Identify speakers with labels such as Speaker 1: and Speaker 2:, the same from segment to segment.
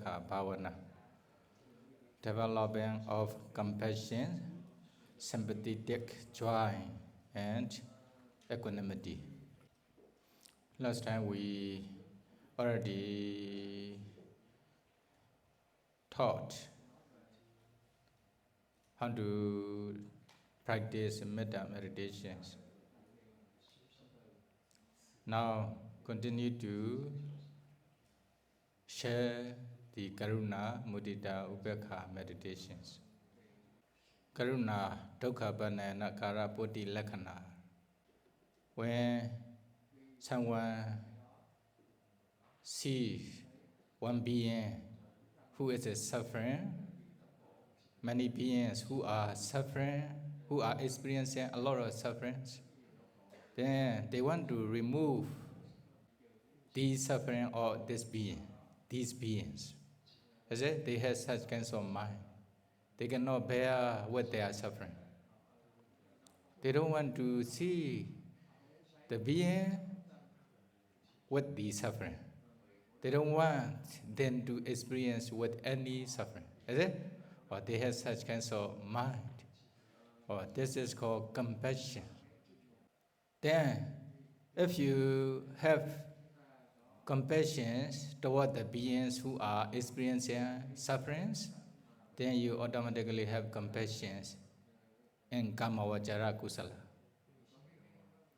Speaker 1: Upekkhā Bhāvanā, development of compassion, sympathetic joy, and equanimity. Last time we already taught how to practice metta meditations. Now continue to share the Karuṇā, Muditā, Upekkhā meditations. Karuṇā, Dukkha Banana Kara Bodhi Lakhana. When someone sees one being who is suffering, many beings who are suffering, who are experiencing a lot of sufferings, then they want to remove these suffering or these beings. Is it? They have such kinds of mind. They cannot bear what they are suffering. They don't want to see the being with the suffering. They don't want them to experience with any suffering. Is it? Or they have such kinds of mind. Or this is called compassion. Then, if you have compassion toward the beings who are experiencing sufferings, then you automatically have compassion in Kamavajara Kusala.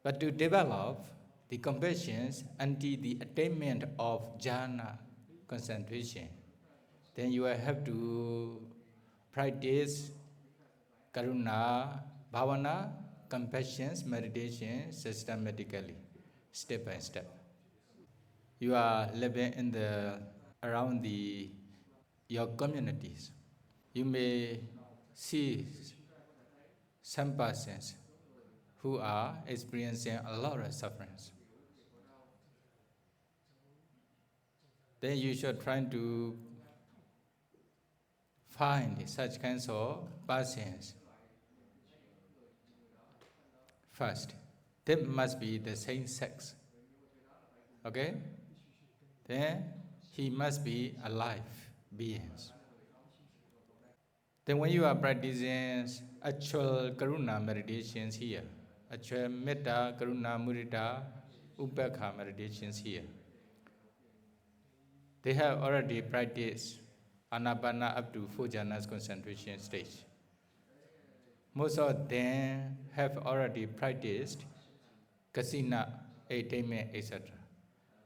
Speaker 1: But to develop the compassion until the attainment of jhana concentration, then you have to practice Karuṇā, Bhāvanā, compassion, meditation systematically, step by step. You are living around your communities. You may see some persons who are experiencing a lot of sufferings. Then you should try to find such kinds of persons. First, they must be the same sex. Okay? Then he must be alive beings. Then when you are practicing actual Karuṇā meditations here, actual Metta, Karuṇā, Muditā, Upekkhā meditations here, they have already practiced Anapana up to 4 jhanas concentration stage. Most of them have already practiced Kasina, attainment, etc.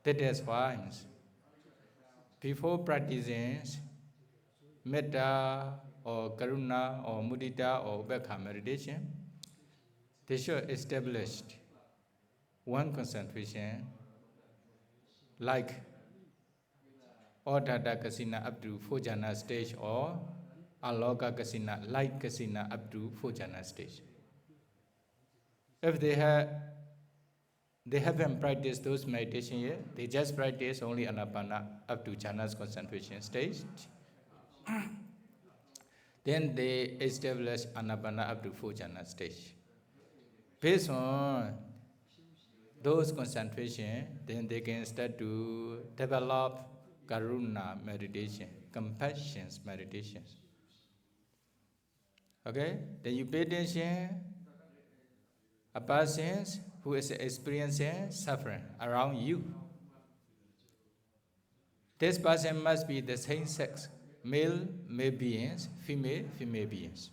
Speaker 1: That is why before practicing Metta or Karuṇā or Muditā or Upekkhā meditation, they should establish one concentration like Odhata Kasina up to 4 jhana stage or Aloka Kasina, light Kasina up to 4 jhana stage. If they haven't practiced those meditation yet, they just practice only Anapana up to jhanas concentration stage. Then they establish Anapana up to 4 jhana stage. Based on those concentration, then they can start to develop Karuṇā meditation, compassion meditations. Okay? Then you pay attention a person who is experiencing suffering around you. This person must be the same sex, male beings, female beings,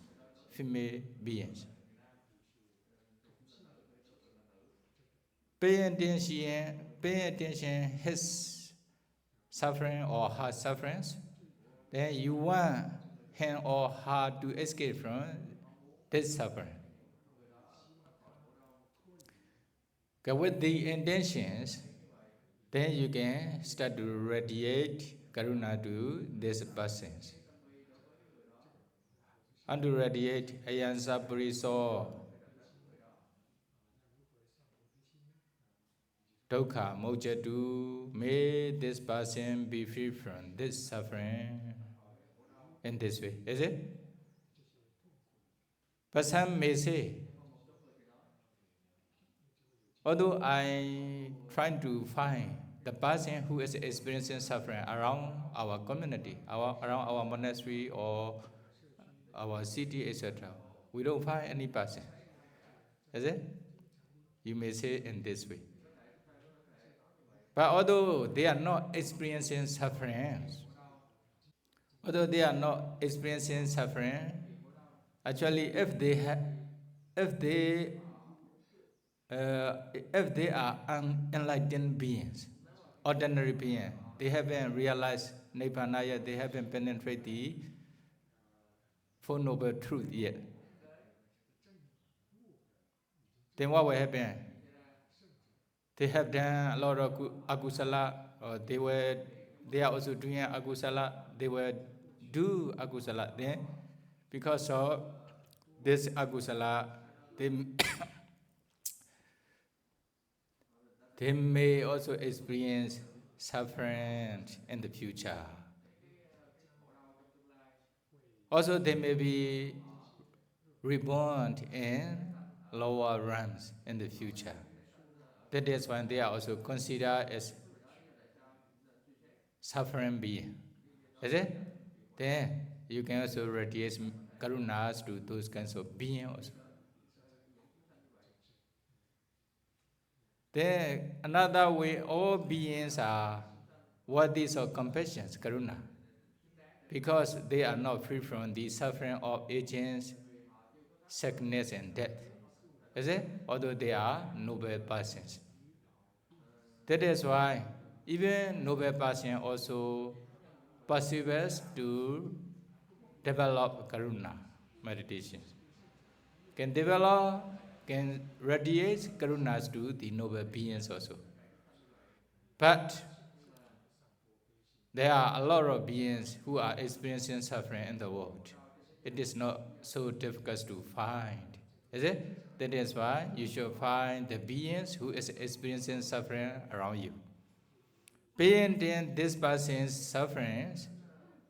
Speaker 1: female beings. Pay attention his suffering or her sufferings. Then you want him or her to escape from this suffering. With the intentions, then you can start to radiate Karuṇā to these persons. And to radiate Ayansa Puriso Dukkha Mojatu, may this person be free from this suffering in this way. Is it? But some may say, although I try to find the person who is experiencing suffering around our community, around our monastery or our city, etc. We don't find any person. Is it? You may say in this way. But although they are not experiencing suffering, actually if they are unenlightened beings, ordinary beings, they haven't realized Nibbana yet, they haven't penetrated the Four Noble Truth yet. Then what will happen? They have done a lot of akusala, or they are also doing akusala, they will do akusala. Then, because of this akusala, they may also experience suffering in the future. Also, they may be reborn in lower realms in the future. That is when they are also considered as suffering being. Is it? Then you can also radiate karunas to those kinds of beings also. Then another way, all beings are worthy of compassion, karuna, because they are not free from the suffering of aging, sickness and death. Is it? Although they are noble persons. That is why even noble person also perseveres to develop karuna meditation. Can radiate karunas to the noble beings also. But there are a lot of beings who are experiencing suffering in the world. It is not so difficult to find. Is it? That is why you should find the beings who is experiencing suffering around you. Being in this person's sufferings,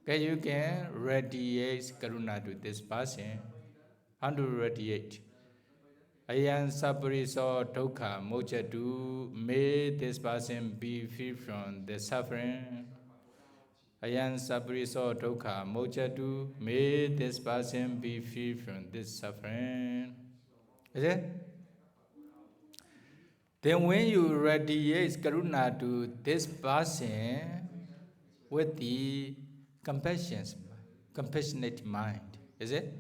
Speaker 1: you can radiate karuna to this person. How to radiate? Ayan sabariso dukkha mojatu, may this person be free from the suffering. Ayan sabariso dukkha mojatu, may this person be free from this suffering. Is it? Then when you radiate karuna to this person with the compassionate mind, is it?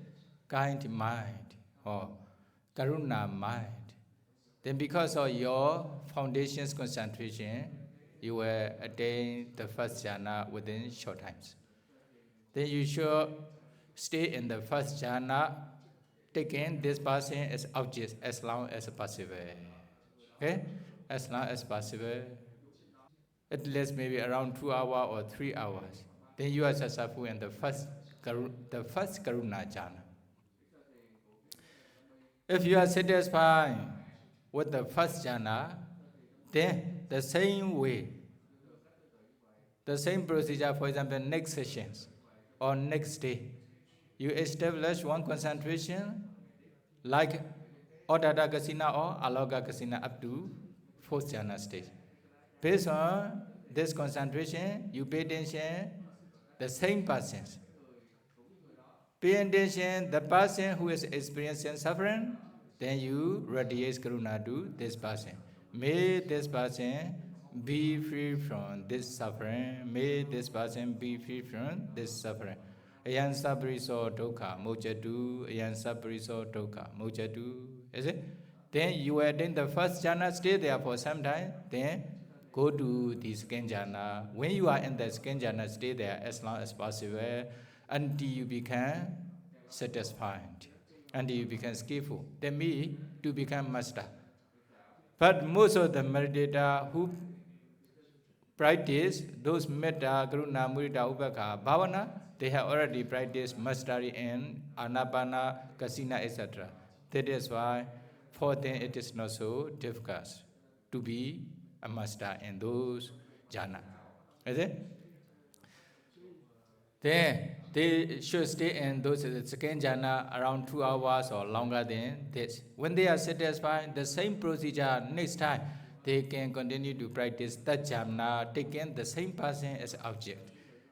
Speaker 1: Kind mind or karuna mind, then because of your foundation's concentration, you will attain the first jhana within short times. Then you should stay in the first jhana, taking this person as object as long as possible. Okay? As long as possible. At least maybe around 2 hours or 3 hours. Then you are successful in the first karuna jhana. If you are satisfied with the first jhana, then the same way, the same procedure, for example, next sessions or next day, you establish one concentration like Odada Kasina or Aloga Kasina up to 4th jhana stage. Based on this concentration, you pay attention the same persons. Pay attention the person who is experiencing suffering, then you radiate karuna to this person. May this person be free from this suffering. May this person be free from this suffering. Ayan sabariso dukkha mojatu, ayan sabariso dukkha mojatu. Is it? Then you attain the first jhana, stay there for some time, then go to the second jhana. When you are in the second jhana, stay there as long as possible until you become satisfied, until you become skillful. Then me to become master. But most of the meditator who practice those metta, Karuṇā, Muditā, Upekkhā, Bhāvanā, they have already practiced mastery in Anapana, Kasina, etc. That is why for them it is not so difficult to be a master in those jhana. Is it? Then they should stay in those second jhana around 2 hours or longer than this. When they are satisfied, the same procedure next time, they can continue to practice Tajjana, taking the same person as object.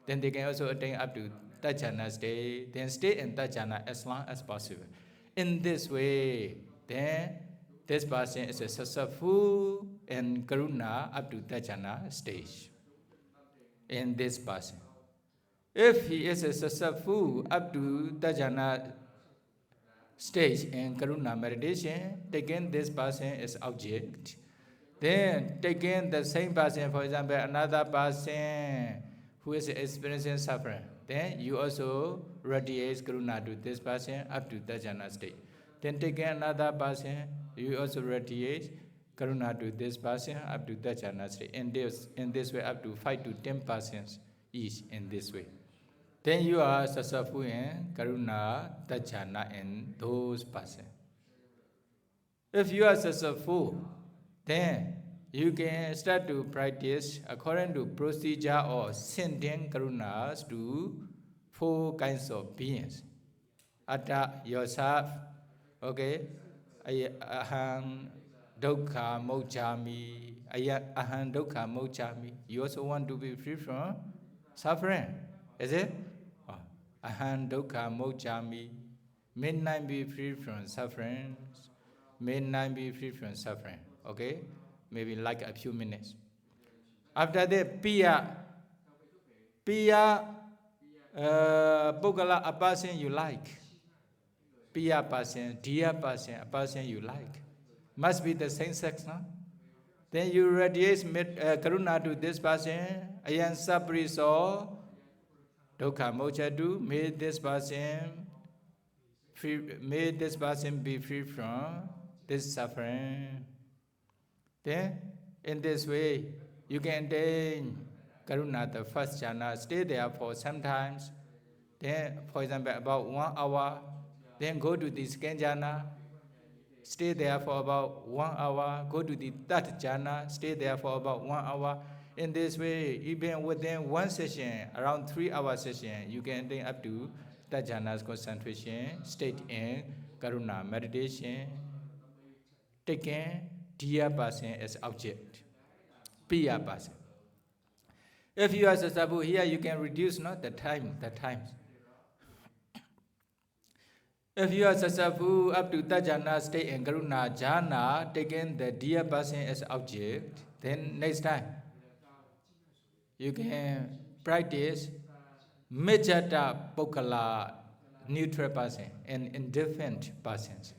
Speaker 1: Then they can also attain up to Tajjana state, then stay in Tajjana as long as possible. In this way, then this person is a successful in Karuṇā up to Tajjana stage. In this person. If he is a successful up to Tajjana stage in Karuṇā meditation, taking this person as object, then taking the same person, for example, another person who is experiencing suffering, then you also radiate Karuṇā to this person up to Tajjana state. Then taking another person, you also radiate Karuṇā to this person up to Tajjana state. In this way, up to 5 to 10 persons each in this way. Then you are successful in Karuṇā Tajjana in those persons. If you are successful, then you can start to practice according to procedure or sending Karuṇas to 4 kinds of beings. Atta, yourself, okay, aham dukkha mocchami, aham dukkha mocchami. You also want to be free from suffering, is it? Aham dukkha mocchami. Midnight be free from suffering. Midnight be free from suffering. Okay? Maybe like a few minutes. After that, Piya, Pukkala, a person you like. Piya person, dear person, a person you like. Must be the same sex, no? Then you radiate Karuṇā to this person, ayan sapriso, dukkha moccatu, may this person be free from this suffering. Then, in this way, you can attain Karuṇā, the first jhana, stay there for some times. Then, for example, about 1 hour. Then go to the second jhana, stay there for about 1 hour. Go to the third jhana, stay there for about 1 hour. In this way, even within one session, around 3-hour session, you can attain up to that jhana's concentration, state in Karuṇā meditation, taking dear person as object, Piya person. If you are successful here, you can reduce the time. If you are successful up to that jhana state in Karuṇā jhana, taking the dear person as object, then next time you can practice Muditā Pukkala, neutral person and indifferent persons.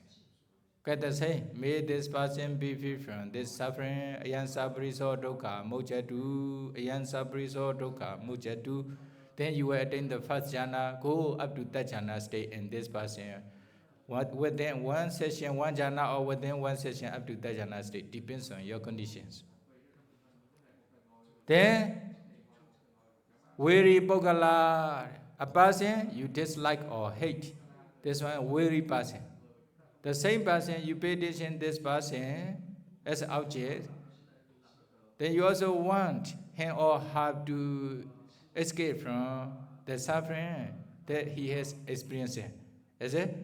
Speaker 1: Get the same. May this person be free from this suffering. Ayan sapriso dukkha moccatu. Ayan sapriso dukkha moccatu. Then you will attain the first jhana. Go up to that jhana state in this person. Within one session, one jhana, or within one session up to that jhana state. Depends on your conditions. Then, weary Pukkala, a person you dislike or hate. This one, weary person. The same person, you pay attention this person as an object. Then you also want him or her to escape from the suffering that he has experienced. Is it?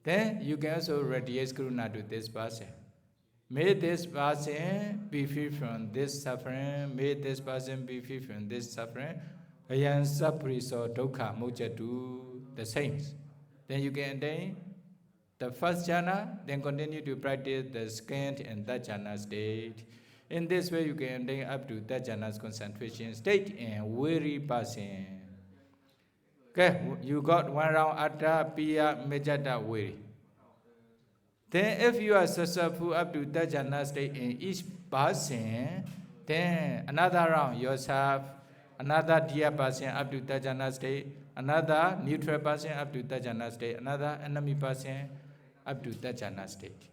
Speaker 1: Then you can also radiate Karuṇā to this person. May this person be free from this suffering. May this person be free from this suffering. Ayan sapriso dukkha moccatu. The same. Then you can attain the first jhana, then continue to practice the second and third jhana state. In this way, you can attain up to that jhana's concentration state and weary person. Okay, you got 1 round atta, piya, mejata, weary. Then if you are successful up to that jhana state in each person, then another round yourself, another dear person up to that jhana state, another neutral person up to that jhana state, another enemy person up to that jhana state.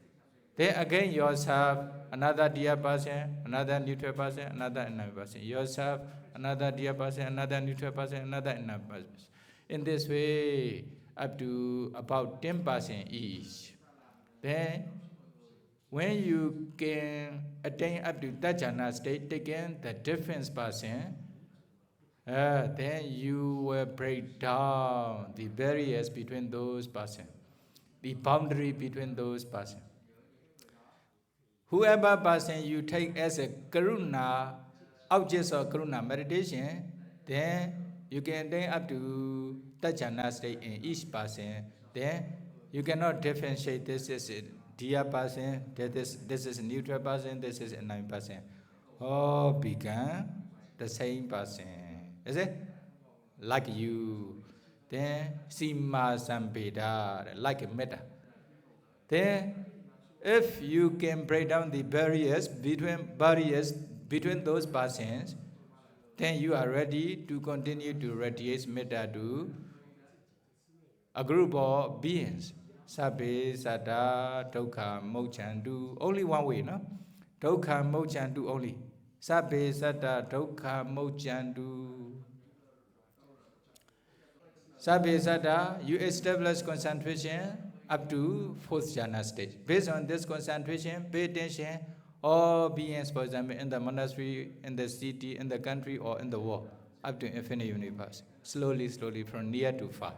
Speaker 1: Then again yourself, another dear person, another neutral person, another enemy person. Yourself, another dear person, another neutral person, another enemy person. In this way, up to about 10% each. Then, when you can attain up to that jhana state, taking the different person, then you will break down the barriers between those persons, the boundary between those persons. Whoever person you take as a Karuṇā, objects of Karuṇā meditation, then you can attain up to Tajana state in each person. Then you cannot differentiate this is a dear person, this is a neutral person, this is a non-person. All become the same person. Is it? Like you. Then Sima Sampeda, like a metta. Then if you can break down the barriers between those persons, then you are ready to continue to radiate metta to a group of beings. Sabbe, Saddha, Dukkha, Mochantu. Only one way, no? Dukkha, Mochantu only. Sabbe, Saddha, Dukkha, Mochantu. Sabbe, Saddha, you establish concentration up to 4th jhana stage. Based on this concentration, pay attention, all beings, for example, in the monastery, in the city, in the country, or in the world, up to infinite universe. Slowly, slowly, from near to far.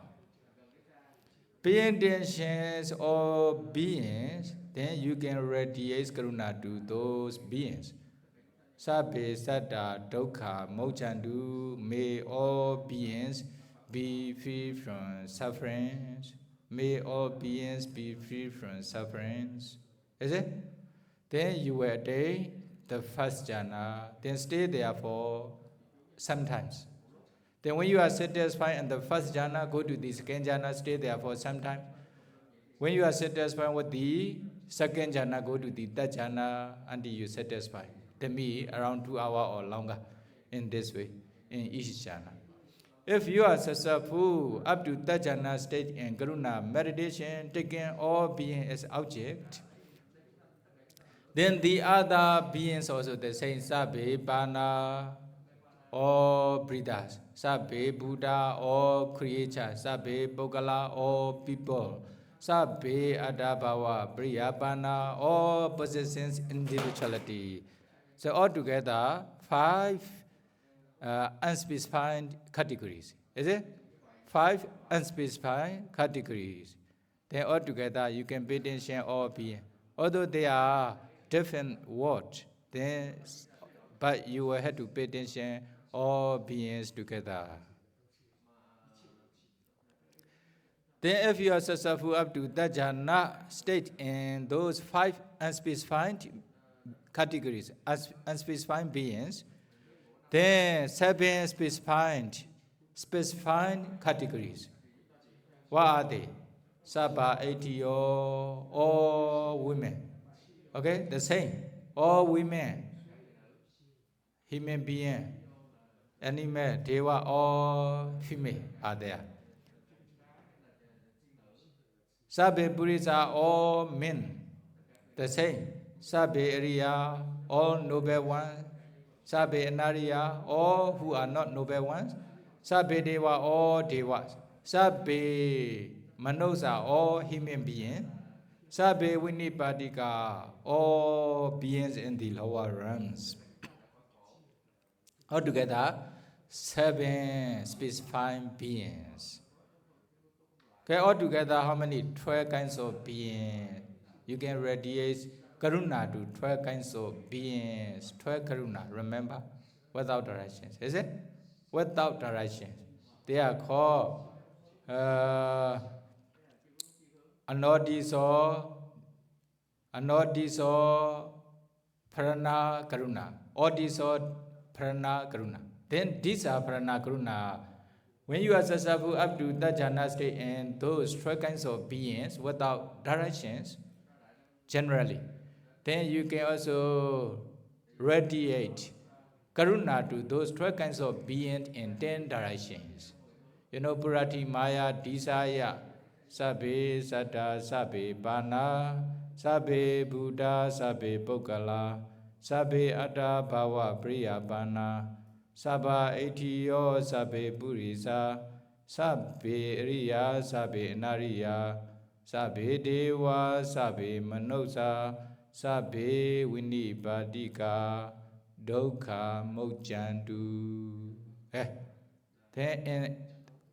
Speaker 1: Pay attention, all beings, then you can radiate Karuṇā to those beings. Sabbe, Saddha, Dukkha, Mochantu, may all beings be free from sufferings. May all beings be free from sufferings. Is it? Then you will attain the 1st jhana, then stay there for sometimes. Then when you are satisfied in the 1st jhana, go to the 2nd jhana, stay there for some time. When you are satisfied with the 2nd jhana, go to the 3rd jhana until you satisfy. That means around 2 hours or longer in this way, in each jhana. If you are successful up to 3rd jhana stage in Karuṇā meditation, taking all beings as object, then the other beings also the same, Sabbe, Bhāvanā, all breathers, Sabbe, Buddha, all creatures, Sabbe, Upekkhā, all people, Sabbe, Adabhava, Bhāvanā, all possessions individuality. So altogether, 5 unspecified categories. Is it? 5 unspecified categories. Then altogether you can pay attention all beings. Although they are different words, then but you will have to pay attention all beings together. Then if you are successful up to that jhana state in those 5 unspecified categories, unspecified beings, then 7 specified categories. What are they? Sabba, 80, all women. Okay, the same. All women, human being, animal, deva, all female are there. Sabbe Buddhas are all men, the same. Sabbe Ariya, all noble ones. Sabbe Anariya, all who are not noble ones. Sabbe Deva, all devas. Sabbe Manusa, all human beings. Sabbe Vinipadika, all beings in the lower realms. Altogether, 7 specified beings. Okay, altogether, how many? 12 kinds of beings. You can radiate Karuṇā to 12 kinds of beings. 12 Karuṇā, remember? Without directions. Is it? Without directions. They are called Anodiso, Prana Karuṇā. Odiso, Prana Karuṇā. Then these are Prana Karuṇā. When you are successful up to that jhana state and those 12 kinds of beings without directions, generally, then you can also radiate Karuṇā to those 12 kinds of beings in 10 directions. You know, Purati, Maya, Desaya, Sabbe, Saddha, Sabbe, Bhāvanā, Sabbe, Buddha, Sabbe, Upekkhā, Sabbe, Adabhava, Bhāvanā, Sabba, Etiyo, Sabbe, Purisa, Sabbe, Ariya, Sabbe, Anariya, Sabbe, Deva, Sabbe, Manusa, Sabbe, Vinipadika, Dukkha, Mochantu. Then, then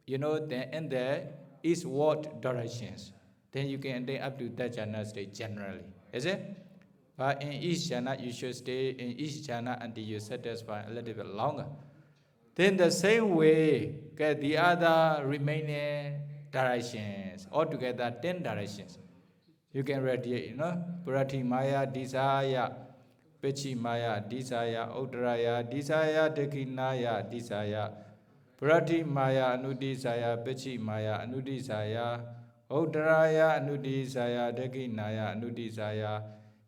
Speaker 1: in the eastward directions, then you can attain up to that jhana state generally. Is it? But in each jhana, you should stay in each jhana until you satisfy a little bit longer. Then the same way, get the other remaining directions, altogether 10 directions. You can radiate, you know, Purati Maya, Desire, Pechi Maya, Desire, Uttaraya, Desire, Dakinaya, Desire, Purati Maya, Anudesaya, Pechi Maya, Anudesaya, Uttaraya, Anudesaya, Dakinaya, Anudesaya,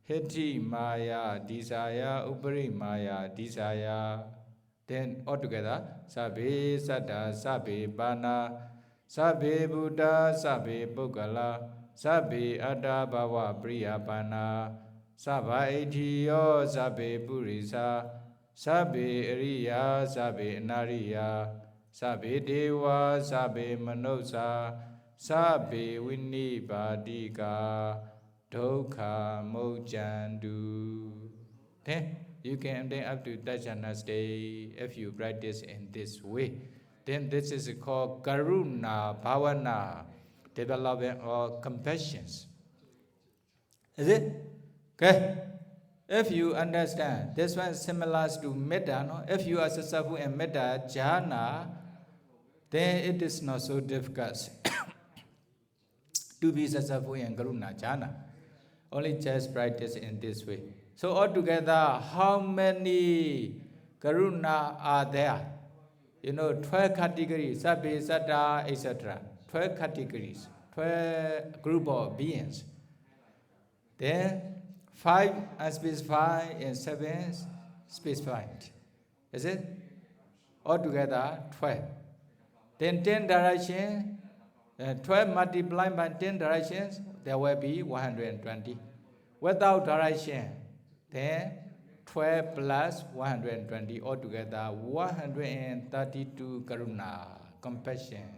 Speaker 1: Heti Maya, Desire, Upari Maya, Desire. Then altogether, Sabbe Saddha, Sabbe Bhāvanā, Sabbe Buddha, Sabbe Pukkala, Sabbe Atta Bhava Priyapana, Sabba Itiyo, Sabbe Purisa, Sabbe Ariya, Sabbe Nariya, Sabbe Deva, Sabbe Manosa, Sabbe Vinnibbādika, Dukkha Mocchantu. Then you can attain up to Dajjana state if you practice in this way. Then this is called Karuṇā Bhāvanā, development of compassion. Is it? Okay. If you understand, this one is similar to Metta. No? If you are successful in Metta jhana, then it is not so difficult to be successful in Karuṇā jhana. Only just practice in this way. So altogether, how many Karuṇā are there? You know, 12 categories, Sabbe, Saddha, etc. 12 categories, 12 group of beings. Then 5 unspecified and 7 specified. Is it? Altogether 12. Then 10 directions, 12 multiplied by 10 directions, there will be 120. Without direction, then 12 plus 120, altogether 132 Karuṇā, compassion.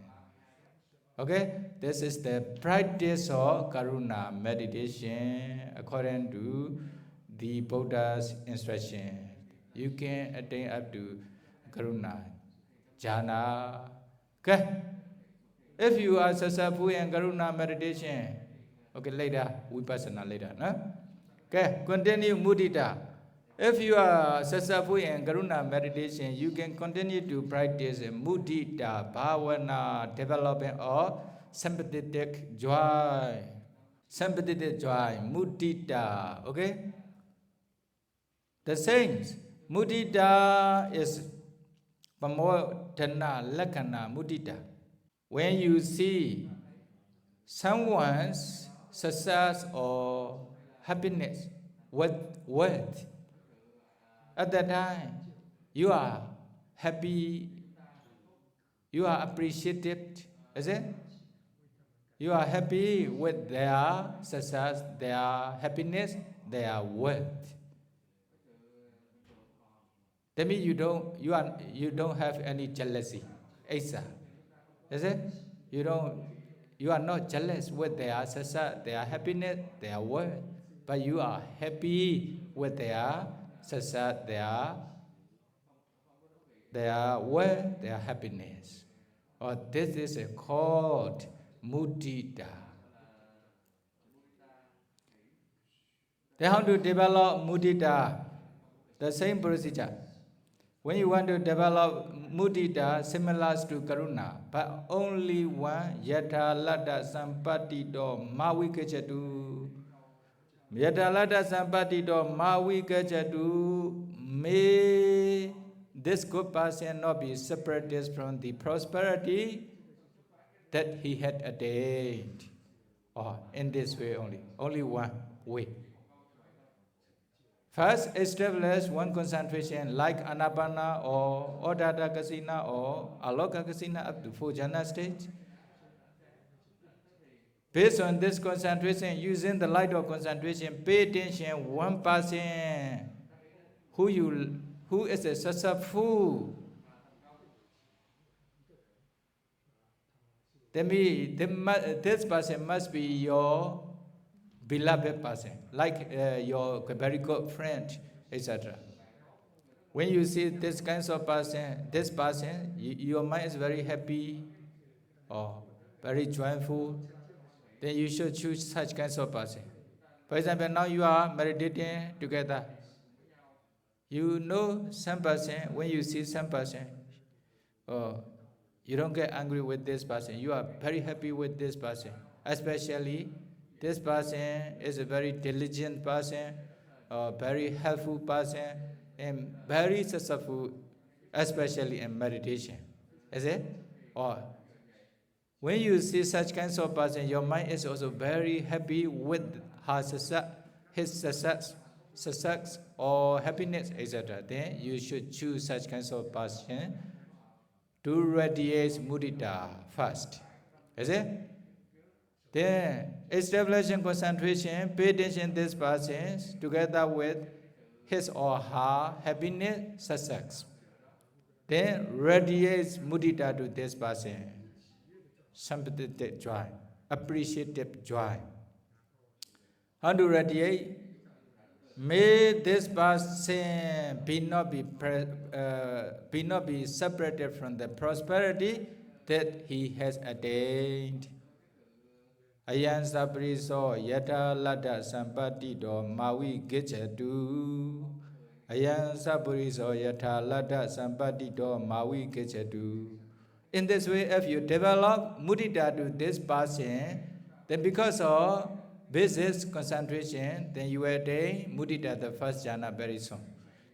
Speaker 1: Okay, this is the practice of Karuṇā meditation according to the Buddha's instruction. You can attain up to Karuṇā jhana. Okay, if you are successful in Karuṇā meditation, okay, later, Vipassana later, no? Okay, continue Muditā. If you are successful in Karuṇā meditation, you can continue to practice Muditā, Bhāvanā, development of sympathetic joy. Sympathetic joy, Muditā, okay? The sayings, Muditā is Pamodana Lakkana Muditā. When you see someone's success or happiness with wealth, at that time, you are happy, you are appreciative, is it? You are happy with their success, their happiness, their wealth. That means you don't have any jealousy, Asa. Is it? You are not jealous with their success, their happiness, their wealth, but you are happy with their success, their wealth, their happiness. Or this is called Muditā. Then how to develop Muditā? The same procedure. When you want to develop Muditā, similar to Karuṇā, but only one, Yatha Laddha Sampatito Mavikajatu. Yatha Laddha Sampatito Mavikajatu. May this good person not be separated from the prosperity that he had attained. Or in this way only one way. First, establish one concentration like Anapana or Odata Kasina or Aloka Kasina up to 4 jhana stage. Based on this concentration, using the light of concentration, pay attention one person who is a successful. This person must be your beloved person, like your very good friend, etc. When you see this kind of person, your mind is very happy or very joyful, then you should choose such kinds of person. For example, now you are meditating together. You know some person, when you see some person, you don't get angry with this person. You are very happy with this person. Especially, this person is a very diligent person, very helpful person, and very successful, especially in meditation. Is it? Or when you see such kinds of person, your mind is also very happy with her success, his success or happiness, etc. Then you should choose such kinds of person to radiate mudita first. Is it? Then establishing concentration, pay attention to this person together with his or her happiness, success. Then radiates mudita to this person. Sympathetic joy, appreciative joy. How to radiate? May this person be not be separated from the prosperity that he has attained. Ayan sapriso yata lada sampati do mawi gechadu. Ayan sapriso yata lada sampati do mawi gechadu. In this way, if you develop mudita to this person, then because of basis concentration, then you will attain mudita, the first jhana, very soon.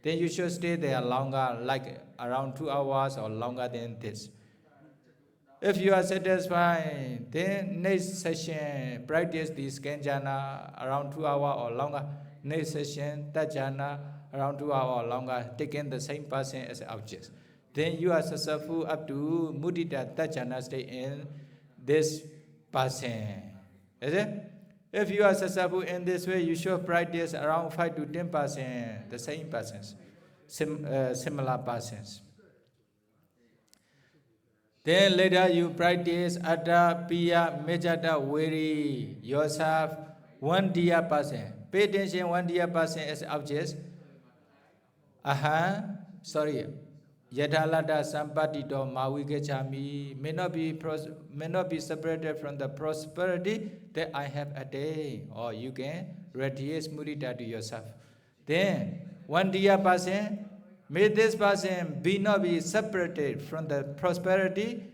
Speaker 1: Then you should stay there longer, like around 2 hours or longer than this. If you are satisfied, then next session, practice the scan jhana around 2 hours or longer. Next session, that jhana around 2 hours or longer, taking the same person as object. Then you are successful up to mudita tajana state in this person. Is it? If you are successful in this way, you should practice around 5 to 10%, the same persons, similar persons. Then later you practice Atta, Piya, Mejata, Veri, yourself, one dear person. Pay attention, one dear person as objects. Yadalada sampatito mawigechami may not be separated from the prosperity that I have attained. Or you can radiate mudita to yourself. Then one dear person, may this person not be separated from the prosperity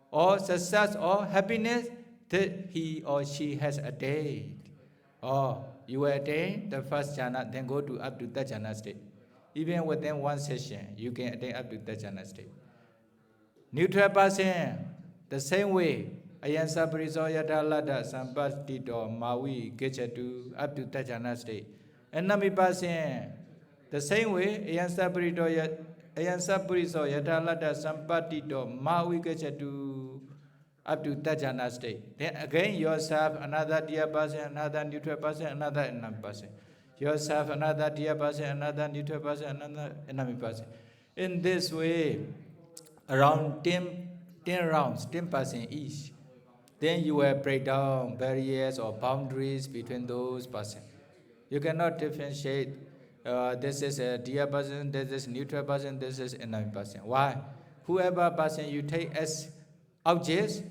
Speaker 1: or success or happiness that he or she has attained. Or you will attain the first jhana, then go to up to that jhana state. Even within one session, you can attain up to that jhana state. Neutral person, the same way. Ayansa pariso yata lada sampatito mawi gechatu up to that jhana state. Enemy person, the same way. Ayansa pariso yata lada sampatito mawi gechatu up to that jhana state. Then again yourself, another dear person, another neutral person, another enemy person. Yourself, another dear person, another neutral person, another enemy person. In this way, around 10 rounds, 10% each. Then you will break down barriers or boundaries between those persons. You cannot differentiate, this is a dear person, this is a neutral person, this is enemy person. Why? Whoever person you take as objects,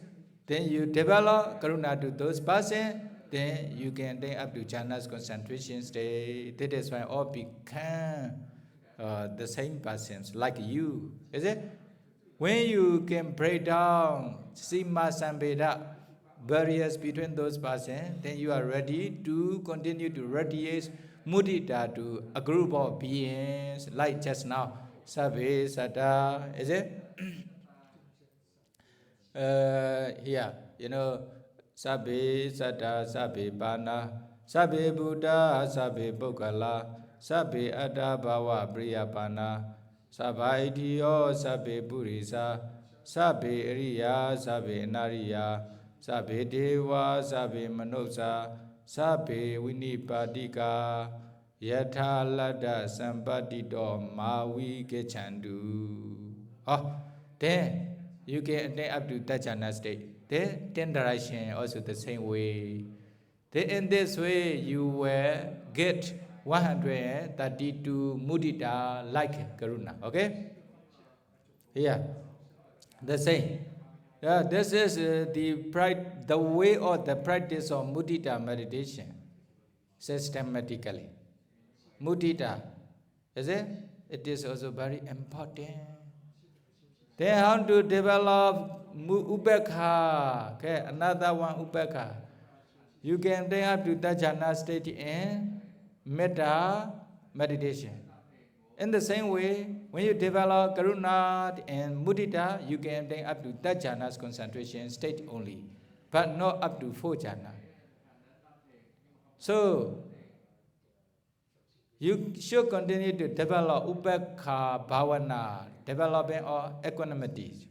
Speaker 1: then you develop Karuṇā to those persons, then you can take up to jhana's concentration state. That is why all become the same persons, like you. Is it? When you can break down Sima Sambeda barriers between those persons, then you are ready to continue to radiate mudita to a group of beings, like just now. Sabbe, Sada, is it? Here, you know, Sabbe Sada, Sabbe Bhāvanā, Sabbe Buddha, Sabbe Upekkhā, Sabbe Atta Bhava Priyapana, Sabbe Idiyo, Sabbe Purisa, Sabbe Ariya, Sabbe Nariya, Sabbe Deva, Sabbe Manuksa, Sabbe Vinipatika, Yatha Lada Sampatito Mawi Gechandu. Oh, then you can attain up to that jhana state. Then 10 direction also the same way. Then in this way you will get 132 mudita like Karuṇā. Okay? Yeah. The same. Yeah, this is the way or the practice of mudita meditation. systematically. Muditā, is it? It is also very important. Then how to develop Upekkhā? Okay, another one Upekkhā. You can then have to that jhana state in metta meditation. In the same way, when you develop Karuṇā and Muditā, you can then up to that jhana's concentration state only, but not up to 4 jhana. So you should continue to develop Upekkhā Bhāvanā, developing or equanimity.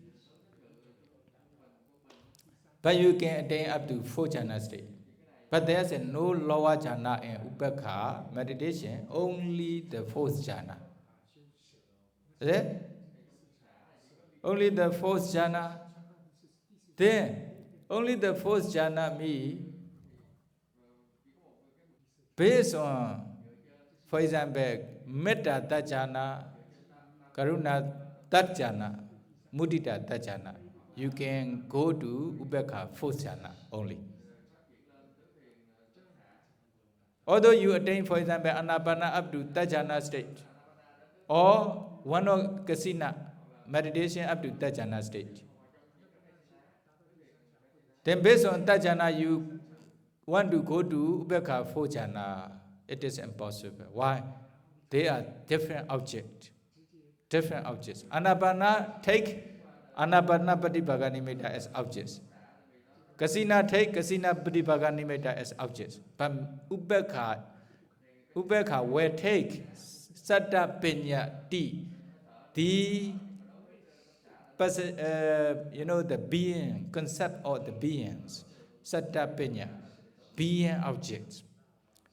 Speaker 1: But you can attain up to 4 jhana state. But there's no lower jhana in Upekkhā meditation, only the 4th jhana. Is it? Only the 4th jhana. Then, only the 4th jhana means, based on, for example, metta that jhana, Karuṇā that jhana, Muditā that jhana, you can go to Upekkhā 4th jhana only. Although you attain, for example, Anapana up to that jhana state, or one of Kasina meditation up to that jhana state. Then based on that jhana, you want to go to Upekkhā 4 jhana. It is impossible. Why? They are different objects. Different objects. Anapana take Anapana Patibhaga Nimitta as objects. Kasina take Kasina Patibhaga Nimitta as objects. But Upekkhā will take Satta Pinya Ti, the the being, concept of the beings, Satta Pinya, being objects.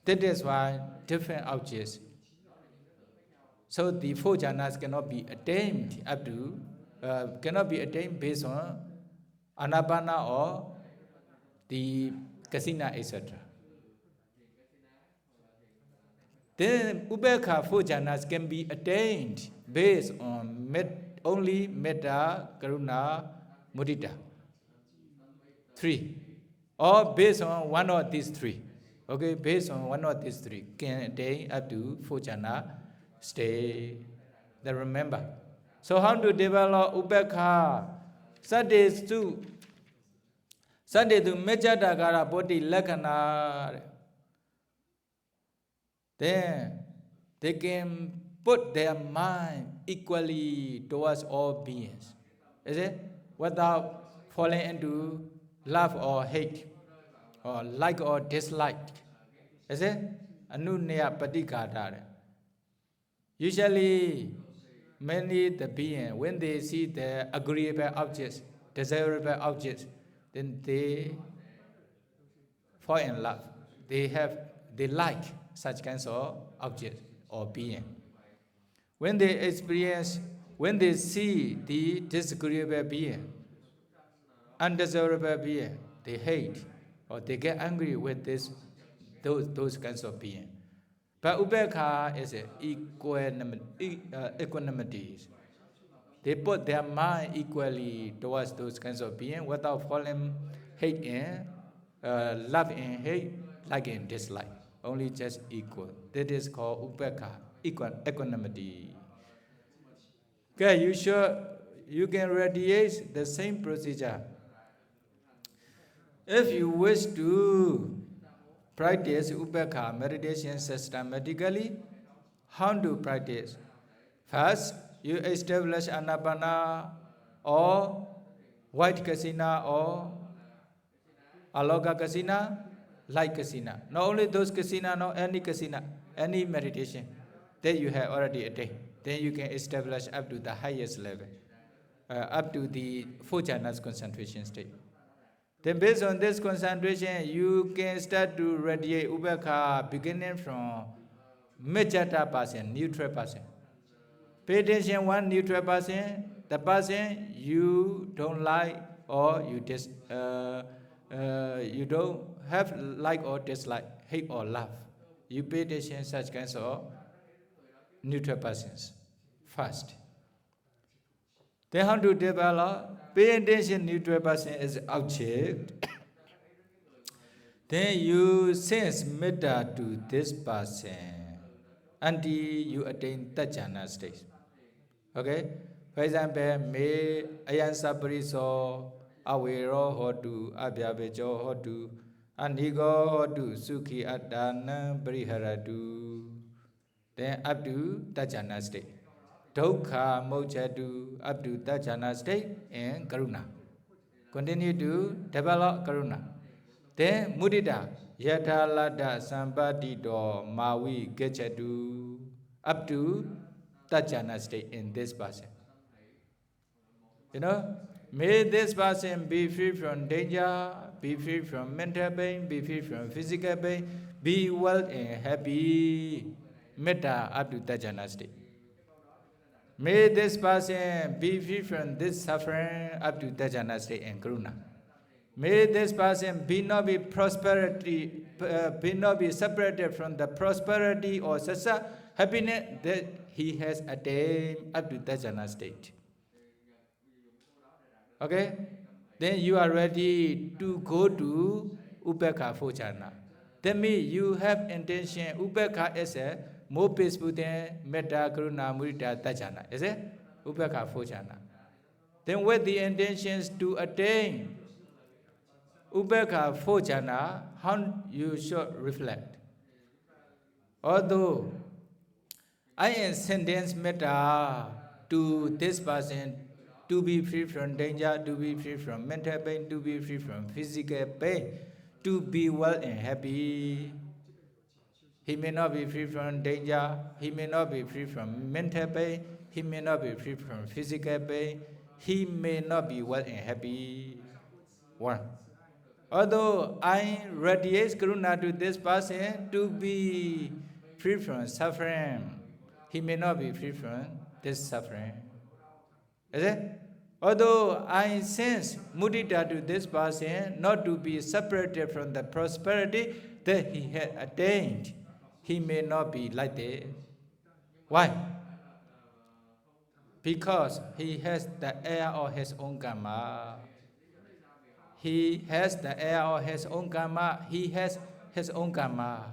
Speaker 1: That is why different objects. So the 4 jhanas cannot be attained up to, cannot be attained based on Anapana or the Kasina, etc. Then Upekkhā 4 jhanas can be attained based on only metta, Karuṇā, Muditā. 3. Or based on one of these 3. Okay, based on one of these 3 can attain up to 4 jhana stay. Then remember. So how to develop Upekkhā? Sunday to Mejjadagara Bodhi Lakkhana. Then they can put their mind equally towards all beings. Is it? Without falling into love or hate, or like or dislike. Is it? Anunya Patikādāra. Usually, many the beings, when they see the agreeable objects, desirable objects, then they fall in love. They like such kinds of objects or being. When they see the disagreeable being, undesirable being, they hate or they get angry with those kinds of being. But Upekkhā is equanimity. They put their mind equally towards those kinds of being without falling hate in, love in hate, like in dislike. Only just equal. That is called Upekkhā, equanimity. Okay, you can radiate the same procedure. If you wish to practice Upekkhā meditation systematically, how to practice? First, you establish Anapana or white Kasina or Aloka Kasina, light Kasina. Not only those Kasina, not any Kasina, any meditation that you have already attained. Then you can establish up to the highest level, up to the 4 jhanas concentration state. Then based on this concentration, you can start to radiate Upekkhā beginning from Mejjata person, neutral person. Pay attention, one neutral person, the person you don't like or you don't have like or dislike, hate or love. You pay attention such kinds of neutral persons first. Then how to develop? Pay attention, neutral person is object. Then you sense metta to this person until you attain tajana state. Okay? For example, me ayan sapariso awero hotu abhyabejo hotu anigo hotu sukhi adana briharatu. Then up to tajana state. Dukkha mojadu up to tajana state and Karuṇā. Continue to develop Karuṇā. Then Muditā yatha lada sampatito mavi gecchatu up to tajana state in this person. You know, may this person be free from danger, be free from mental pain, be free from physical pain, be well and happy. Metta up to tajana state. May this person be free from this suffering up to tajana state and Karuṇā. May this person be not be separated from the prosperity or success, happiness that he has attained up to tajana state. Okay? Then you are ready to go to Upekkhā Phojana. That means you have intention. Upekkhā is a more peaceful than Metta, Karuṇā, Muditā, Tajana. Is it? Upekkhā Phojana. Then with the intentions to attain Upekkhā Phojana, how you should reflect. Although I am sentence Metta to this person to be free from danger, to be free from mental pain, to be free from physical pain, to be well and happy. He may not be free from danger, he may not be free from mental pain, he may not be free from physical pain, he may not be well and happy. One. Although I radiate Karuṇā to this person to be free from suffering, he may not be free from this suffering. Is it? Although I sense Muditā to this person not to be separated from the prosperity that he had attained, he may not be like that. Why? Because he has the air of his own karma. He has the air of his own karma. He has his own karma.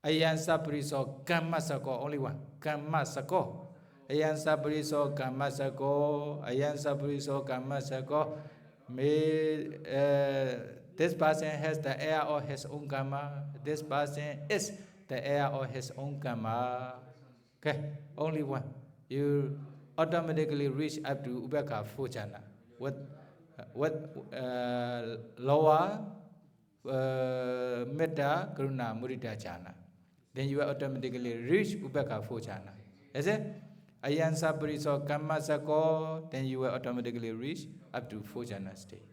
Speaker 1: Ayan sapariso karma sako, only one. Karma sako. Ayan sapariso karma sako. Ayan sapariso karma sako. This person has the air of his own karma. This person is the air of his own karma. Okay, only one. You automatically reach up to Upekkhā Phojana with lower Metta, Karuṇā, Muditā jhana. Then you will automatically reach Upekkhā Phojana. Is it? Ayan sapariso karma sako, then you will automatically reach up to Phojana state.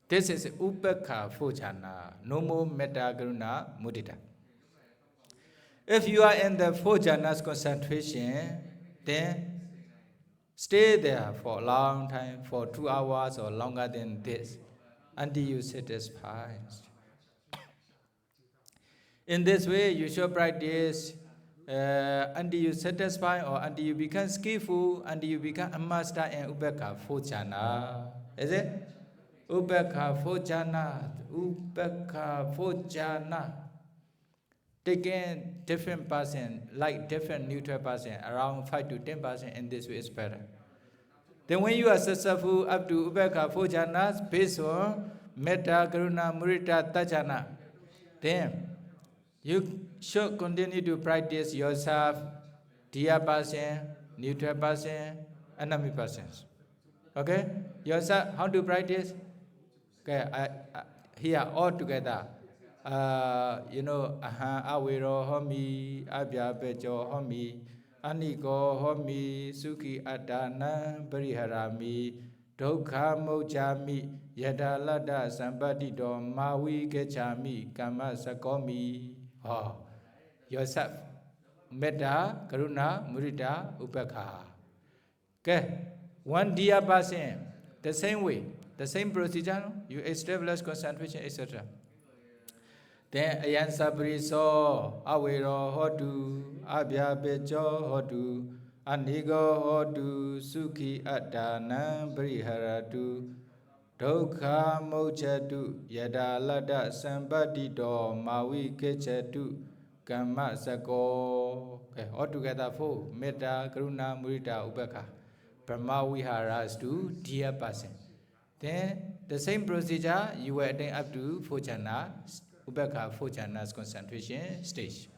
Speaker 1: This is Upekkhā Phojana, no more Metta, Karuṇā, Muditā. If you are in the Phojana's concentration, then stay there for a long time, for 2 hours or longer than this, until you satisfy. In this way, you should practice until you satisfy or until you become skillful, until you become a master in Upekkhā Phojana. Is it? Upekkhā Phojana, Upekkhā Phojana. Taking different person, like different neutral person, around 5 to 10% in this way is better. Then when you are successful up to Upekkhā Phojana, based on Metta, Karuṇā, Muditā, Tajana, then you should continue to practice yourself, dear person, neutral person, enemy persons. Okay? Yourself, how to practice? Okay, here all together. Awero homi, abhyabejo homi, aniko homi, sukhi adana, bariharami, dukkha mojami, yadalada sampatito, mavi gecchami, kama sakomi. Oh, yourself, Metta, Karuṇā, Muditā, Upekkhā. Okay, one dear person, the same way, the same procedure, you establish concentration, etc. Then ayan sapariso awero hotu abhyabejo hotu anigo hotu sukhi adana bariharatu Dukkha mojatu yada lada sampatito mavi kechatu kamma sako. Okay, all together four. Metta, Karuṇā, Muditā, Upekkhā. Brahma Viharas to dear person. Then the same procedure you will attain up to 4 jhanas, Upekkhā 4 jhanas concentration stage.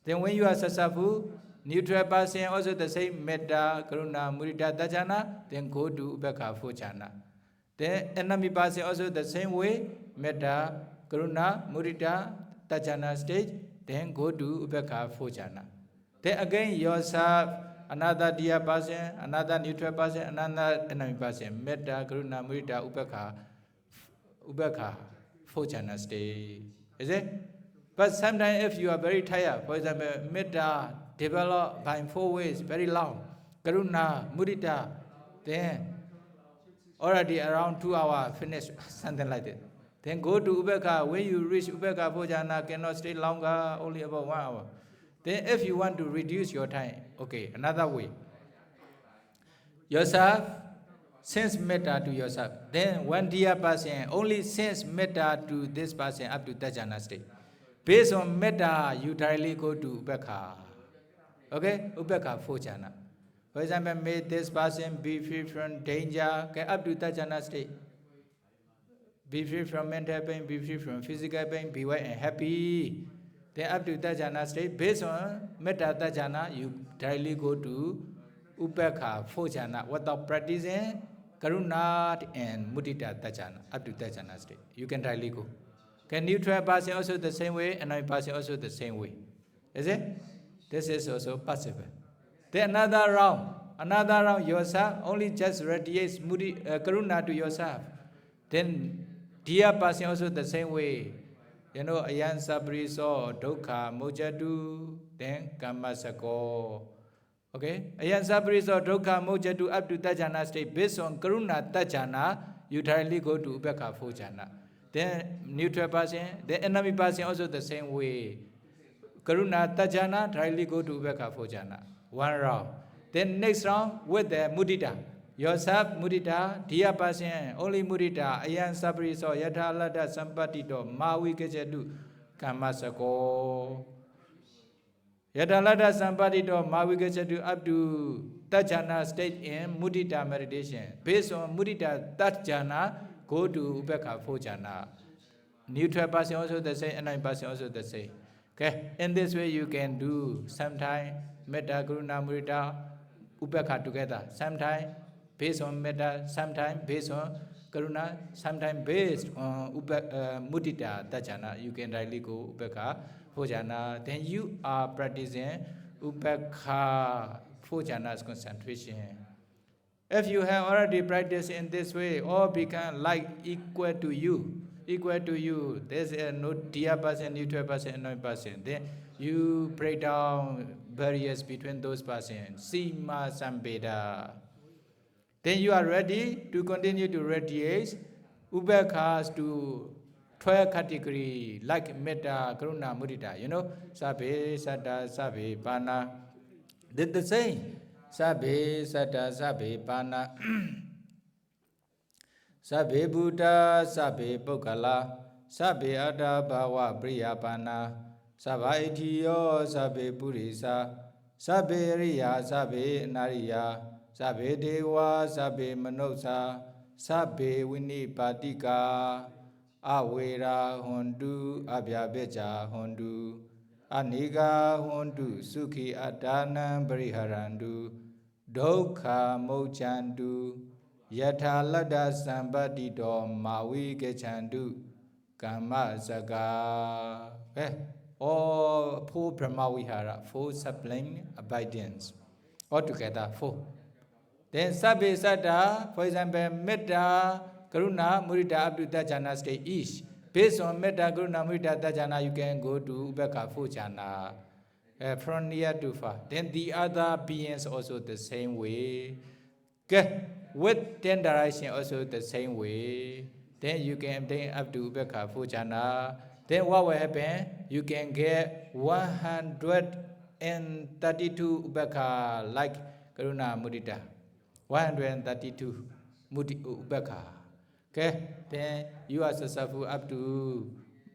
Speaker 1: Then when you are successful, neutral person also the same Metta, Karuṇā, Muditā, jhana, then go to Upekkhā 4 jhana. Then enemy person also the same way, Metta, Karuṇā, Muditā, jhana stage, then go to Upekkhā 4 jhana. Then again yourself, another dear person, another neutral person, another enemy person, Metta, Karuṇā, Muditā, Upekkhā 4 jhana stage. Is it? But sometimes if you are very tired, for example, Metta develop by 4 ways, very long, Karuṇā, Muditā, then already around 2 hours finish, something like that. Then go to Upekkhā. When you reach Upekkhā 4 jhana, cannot stay longer, only about 1 hour. Then if you want to reduce your time, okay, another way. Yourself, sense Metta to yourself. Then one dear person, only sense Metta to this person up to that jhana state. Based on Metta, you directly go to Upekkhā. Okay? Upekkhā 4 jhana. For example, may this person be free from danger, okay, up to that jhana state. Be free from mental pain, be free from physical pain, be well and happy. Then up to that jhana state, based on Metta jhana, you directly go to Upekkhā 4 jhana without practicing Karuṇā and Muditā jhana, up to that jhana state. You can directly go. Can neutral person also the same way, and another person also the same way. Is it? This is also possible. Then another round yourself, only just radiates Karuṇā to yourself. Then dear person also the same way. You know, ayan sabriso, dukkha, mojatu, then kamma sako. Okay? Ayan sabriso, dukkha, mojatu, up to that jhana state. Based on Karuṇā jhana, you directly go to Upekkhā 4 jhana. Then neutral person, the enemy person also the same way. Karuṇā jhana, directly go to Upekkhā 4 jhana. 1 round. Then next round with the Muditā. Yourself Muditā, dear person, only Muditā, ayan sabriso, yatha lada sampatito, mavi kechatu, kamma sako. Yatha lada sampatito, mavi kechatu, up to that jhana state in Muditā meditation. Based on Muditā jhana, go to Upekkhā 4 jhana. Neutral person also the same, enemy person also the same. Okay, in this way you can do sometime Metta, Karuṇā, Muditā, Upekkhā together. Sometime based on Metta, sometime based on Karuṇā, sometime based on Muditā jhana. You can directly go Upekkhā 4 jhana. Then you are practicing Upekkhā 4 jhanas concentration. If you have already practiced in this way, all become like equal to you. There's no dear person, neutral person, annoying person. Then you break down barriers between those persons. Sima Sampeda. Then you are ready to continue to radiate Upekkhās to 12 category like Metta, Karuṇā, Muditā. You know, Sabbe, Satta, Sabbe, Bhāvanā. Did the same. Sabbe, Satta, Sabbe, Bhāvanā. Sabbe Buddha, Sabbe Upekkhā, Sabbe Atta Bhava Priya Bhāvanā, Sabbe Itiyo, Sabbe Purisa, Sabbe Riya, Sabbe Nariya, Sabbe Deva, Sabbe Manuksa, Sabbe Vinipatika, Avera Hondu, Abhyabecha Hondu, Aniga Hondu, Sukhi Atana Bariharandu, Dukkha Mochandu, Yatha lada sampatito mavi kechandu kamma saka. All 4 Brahma Vihara, 4 sublime abidance. All together 4. Then Sabbe Satta, for example, Metta, Karuṇā, Muditā up to that jhana state each. Based on Metta, Karuṇā, Muditā jhana, you can go to Upekkhā 4 jhana. From near to far. Then the other beings also the same way. Okay. With 10 direction also the same way. Then you can obtain up to Upekkhā 4 jhana. Then what will happen? You can get 132 Upekkhā like Karuṇā, Muditā. 132 Upekkhā. Okay, then you are successful up to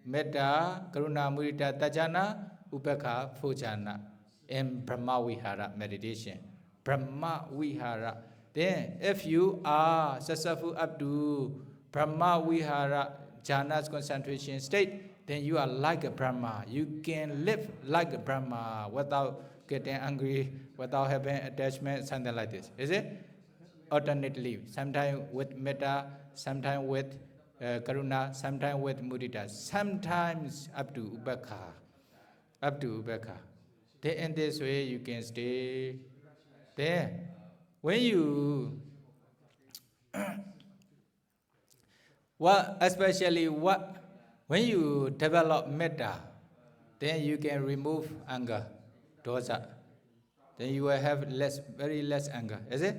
Speaker 1: Metta, Karuṇā, Muditā, Tajana, Upekkhā, Phojana, and Brahma Vihara meditation. Brahma Vihara. Then, if you are successful up to Brahma Vihara, Jhana's concentration state, then you are like a Brahma. You can live like a Brahma without getting angry, without having attachment, something like this. Is it? Alternately, sometimes with Metta, sometimes with Karuṇā, sometimes with Muditā, sometimes up to Upekkhā. Up to Upekkhā. Then in this way you can stay there. When you when you develop Metta, then you can remove anger, dosa. Then you will have very less anger. Is it?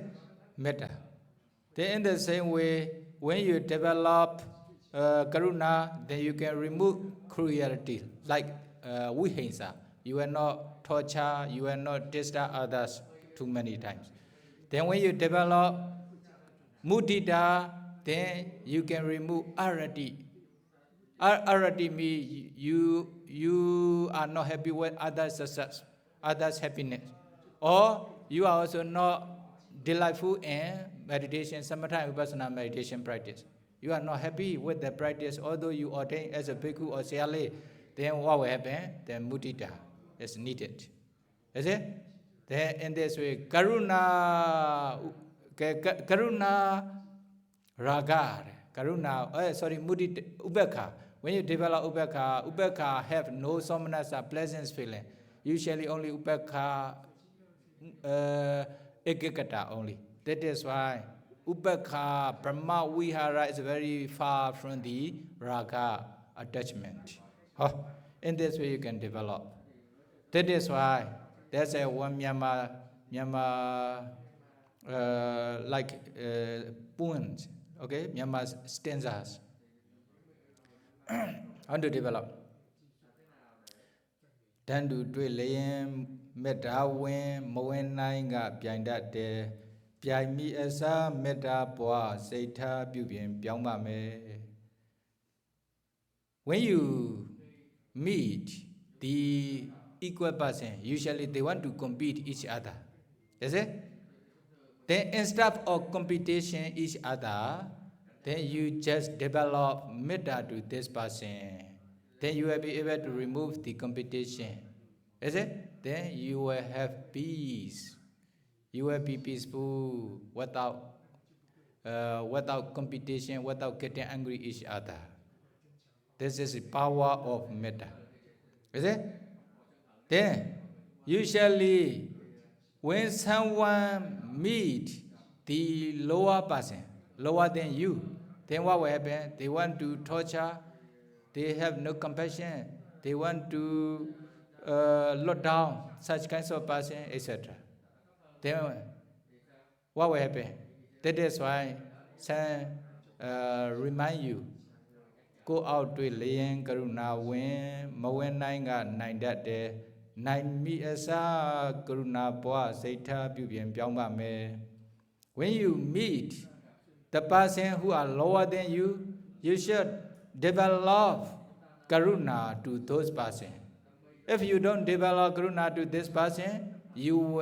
Speaker 1: Metta. Then in the same way, when you develop Karuṇā, then you can remove cruelty, like Vihingsa. You will not torture, you will not disturb others too many times. Then when you develop Muditā, then you can remove arati. Arati means you are not happy with others' success, others' happiness. Or you are also not delightful in meditation, Samatha Vipassana meditation practice. You are not happy with the practice, although you ordain as a bhikkhu or siyale, then what will happen? Then Muditā is needed. Is it? Then in this way, Karuṇā raga, Muditā, Upekkhā. When you develop Upekkhā have no somanasa, pleasant feeling. Usually only Upekkhā, Ekikata only. That is why Upekkhā, Brahma Vihara is very far from the raga attachment. In this way you can develop. That is why there's a one Myanmar poems, okay, Myanmar stanzas. How to develop? Then to do laying Metta win, Moen Nanga, Pianda de Piami Esa, Metta Boa, Seta, Bubian, Piamame. When you meet the equal person, usually they want to compete each other. Is it? Then instead of competition each other, then you just develop metta to this person. Then you will be able to remove the competition. Is it? Then you will have peace. You will be peaceful without competition, without getting angry each other. This is the power of metta. Is it? Then, usually, when someone meet the lower person, lower than you, then what will happen? They want to torture, they have no compassion, they want to look down such kinds of person, etc. Then what will happen? That is why remind you, go out to Layan Karuṇā win, Moen Nanga nine that day, nine me asa Karuṇā Boa Seta Bubian Piamba me. When you meet the person who are lower than you should develop Karuṇā to those persons. If you don't develop Karuṇā to this person, you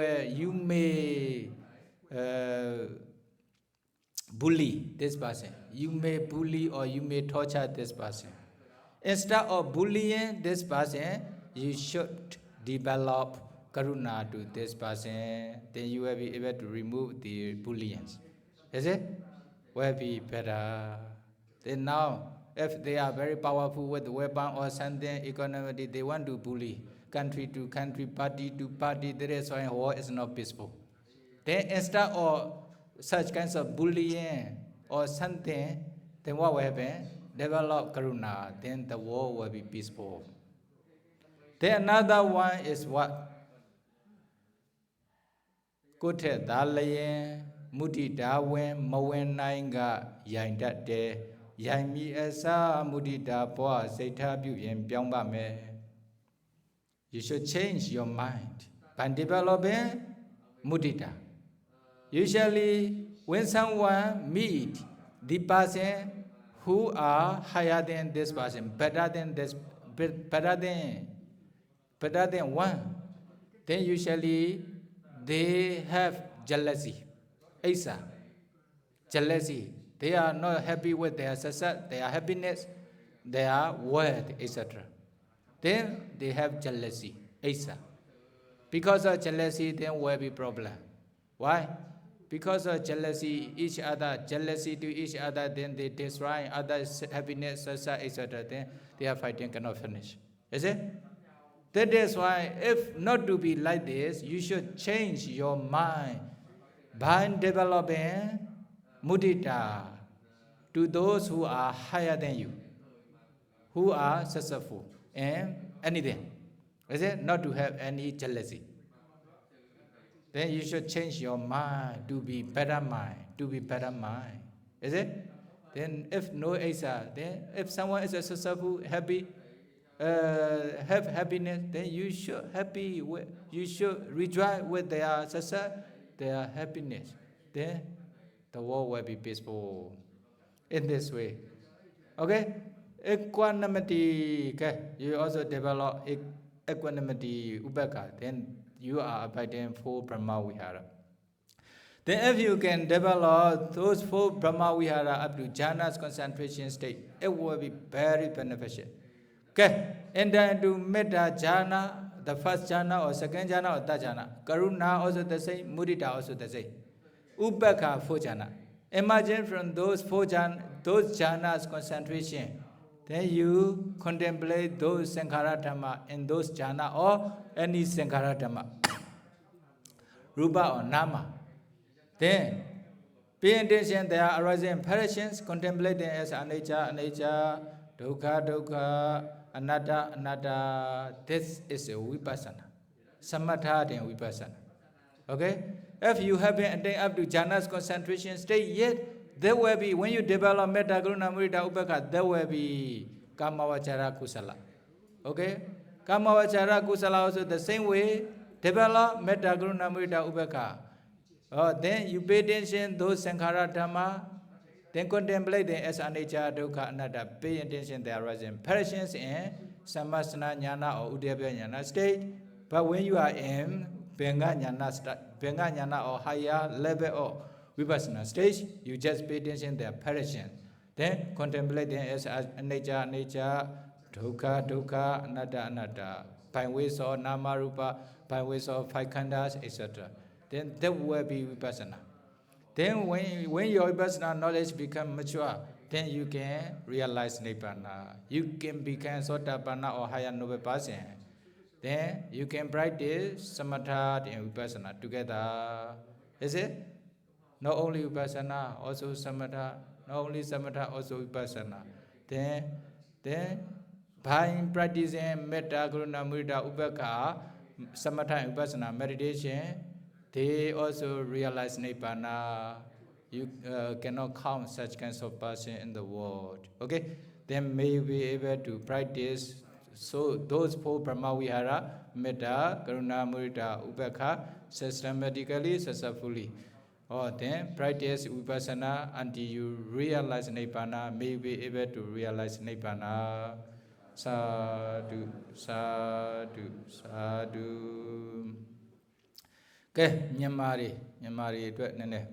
Speaker 1: may bully this person. You may bully or you may torture this person. Instead of bullying this person, you should develop Karuṇā to this person. Then you will be able to remove the bullying. Is it? Will be better. Then now, if they are very powerful with weapon or something, economically, they want to bully country to country, party to party. That is why war is not peaceful. Then instead of such kinds of bullying or something, then what will happen? Develop Karuṇā, then the war will be peaceful. Then another one is what? Kote Dalayan, Muditā wen, Moen Nanga, Yaindat de, Yaimi Esa, Muditā Boa, Seta Bubian Piamba me. You should change your mind by developing Muditā. Usually, when someone meet the person who are higher than this person, better than this, better than one, then usually they have jealousy, Asa, jealousy. They are not happy with their success, their happiness, their wealth, etc. Then they have jealousy, Asa. Because of jealousy, then will be problem. Why? Because of jealousy, jealousy to each other, then they destroy others' happiness, success, etc. Then their fighting cannot finish. Is it? That is why, if not to be like this, you should change your mind by developing Muditā to those who are higher than you, who are successful in anything. Is it? Not to have any jealousy. Then you should change your mind to be better mind. Is it? Then if no Asa, then if someone is successful, happy, have happiness, then you should rejoice with their success, their happiness. Then the world will be peaceful. In this way. Okay? Equanimity. Okay? You also develop equanimity, Upekkhā. Then you are abiding 4 Brahma Vihara. Then if you can develop those 4 Brahma Vihara up to jhana's concentration state, it will be very beneficial. Okay? And then to Metta jhana, the first jhana or second jhana or third jhana. Karuṇā also the same, Muditā also the same. Upekkhā 4 jhana. Imagine from those 4 jhana, those jhana's concentration, then you contemplate those sankhara dhamma in those jhana or any sankhara dhamma, rupa or nama. Then pay attention, there are arising impressions, contemplate them as anicca, dukkha, anatta. This is a vipassana. Samatha and vipassana. Okay? If you haven't attained up to jhana's concentration state yet, there will be, when you develop Metta, Karuṇā, Muditā, Upekkhā, there will be Kamavachara Kusala. Okay? Kamavachara Kusala also the same way, develop Metta, Karuṇā, Muditā, Upekkhā. Then you pay attention those sankhara dhamma, then contemplate them as anicca, dukkha, anatta. Pay attention their rising impressions in Sammasana Jnana or Udyabhya Jnana state. But when you are in Bhanga Jnana or higher level of Vipassana stage, you just pay attention to their apparition. Then contemplate them as anicca, dukkha, anatta. By ways of nama rupa, by ways of 5 khandhas, etc. Then that will be Vipassana. Then when your Vipassana knowledge becomes mature, then you can realize Nibbana. You can become Sotapanna or higher noble person. Then you can practice Samatha and Vipassana together. Is it? Not only Vipassana, also Samatha. Not only Samatha, also Vipassana. Then by practicing Metta, Karuṇā, Muditā, Upekkhā, Samatha and Vipassana meditation, they also realize Nibbana. You cannot count such kinds of person in the world. Okay? Then may you be able to practice so those 4 Brahma Vihara, Metta, Karuṇā, Muditā, Upekkhā, systematically, successfully. Or then practice Vipassana until you realize Nibbana, may you be able to realize Nibbana. Sadhu, sadhu, sadhu. Okay, Nyamari, nene.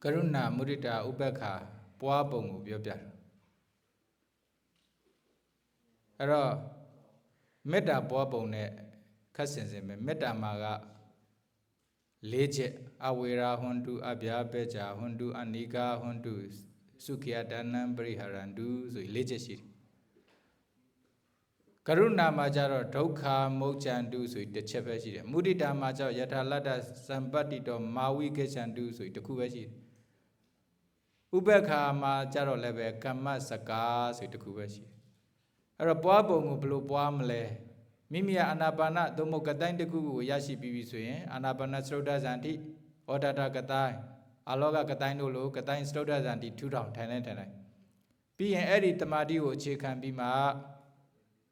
Speaker 1: Karuṇā, Muditā, Upekkhā, Pwa Pongu, Byopyar. Aro, Metta Pwa Pongu, Kasense, Metta Maga, Leje, Awira, Hondu, Abhya, Pecha, Hondu, Anika, Hondu, Sukhiyatanam, Pariharandu, so Leje Shiri. Karuṇā Majaro, Dukkha, Mochandu, so the Chepashiri. Muditā Majo, Yatalada, Sampatito, Maui Keshandu, so the Kuvashi. Upekkhā Majaro Leve, Kama Saka, so the Kuvashi. A Pwabongu Blue Pwamle, Mimia Anapana, Domokatan de Kugu, Yashi Bibi, Anapana Sroda Zanti, Otata Katai, Aloga Katainolo, Katain Sroda Zanti, 2 Thailand. Be an edit Tamadio, Chikan Bima.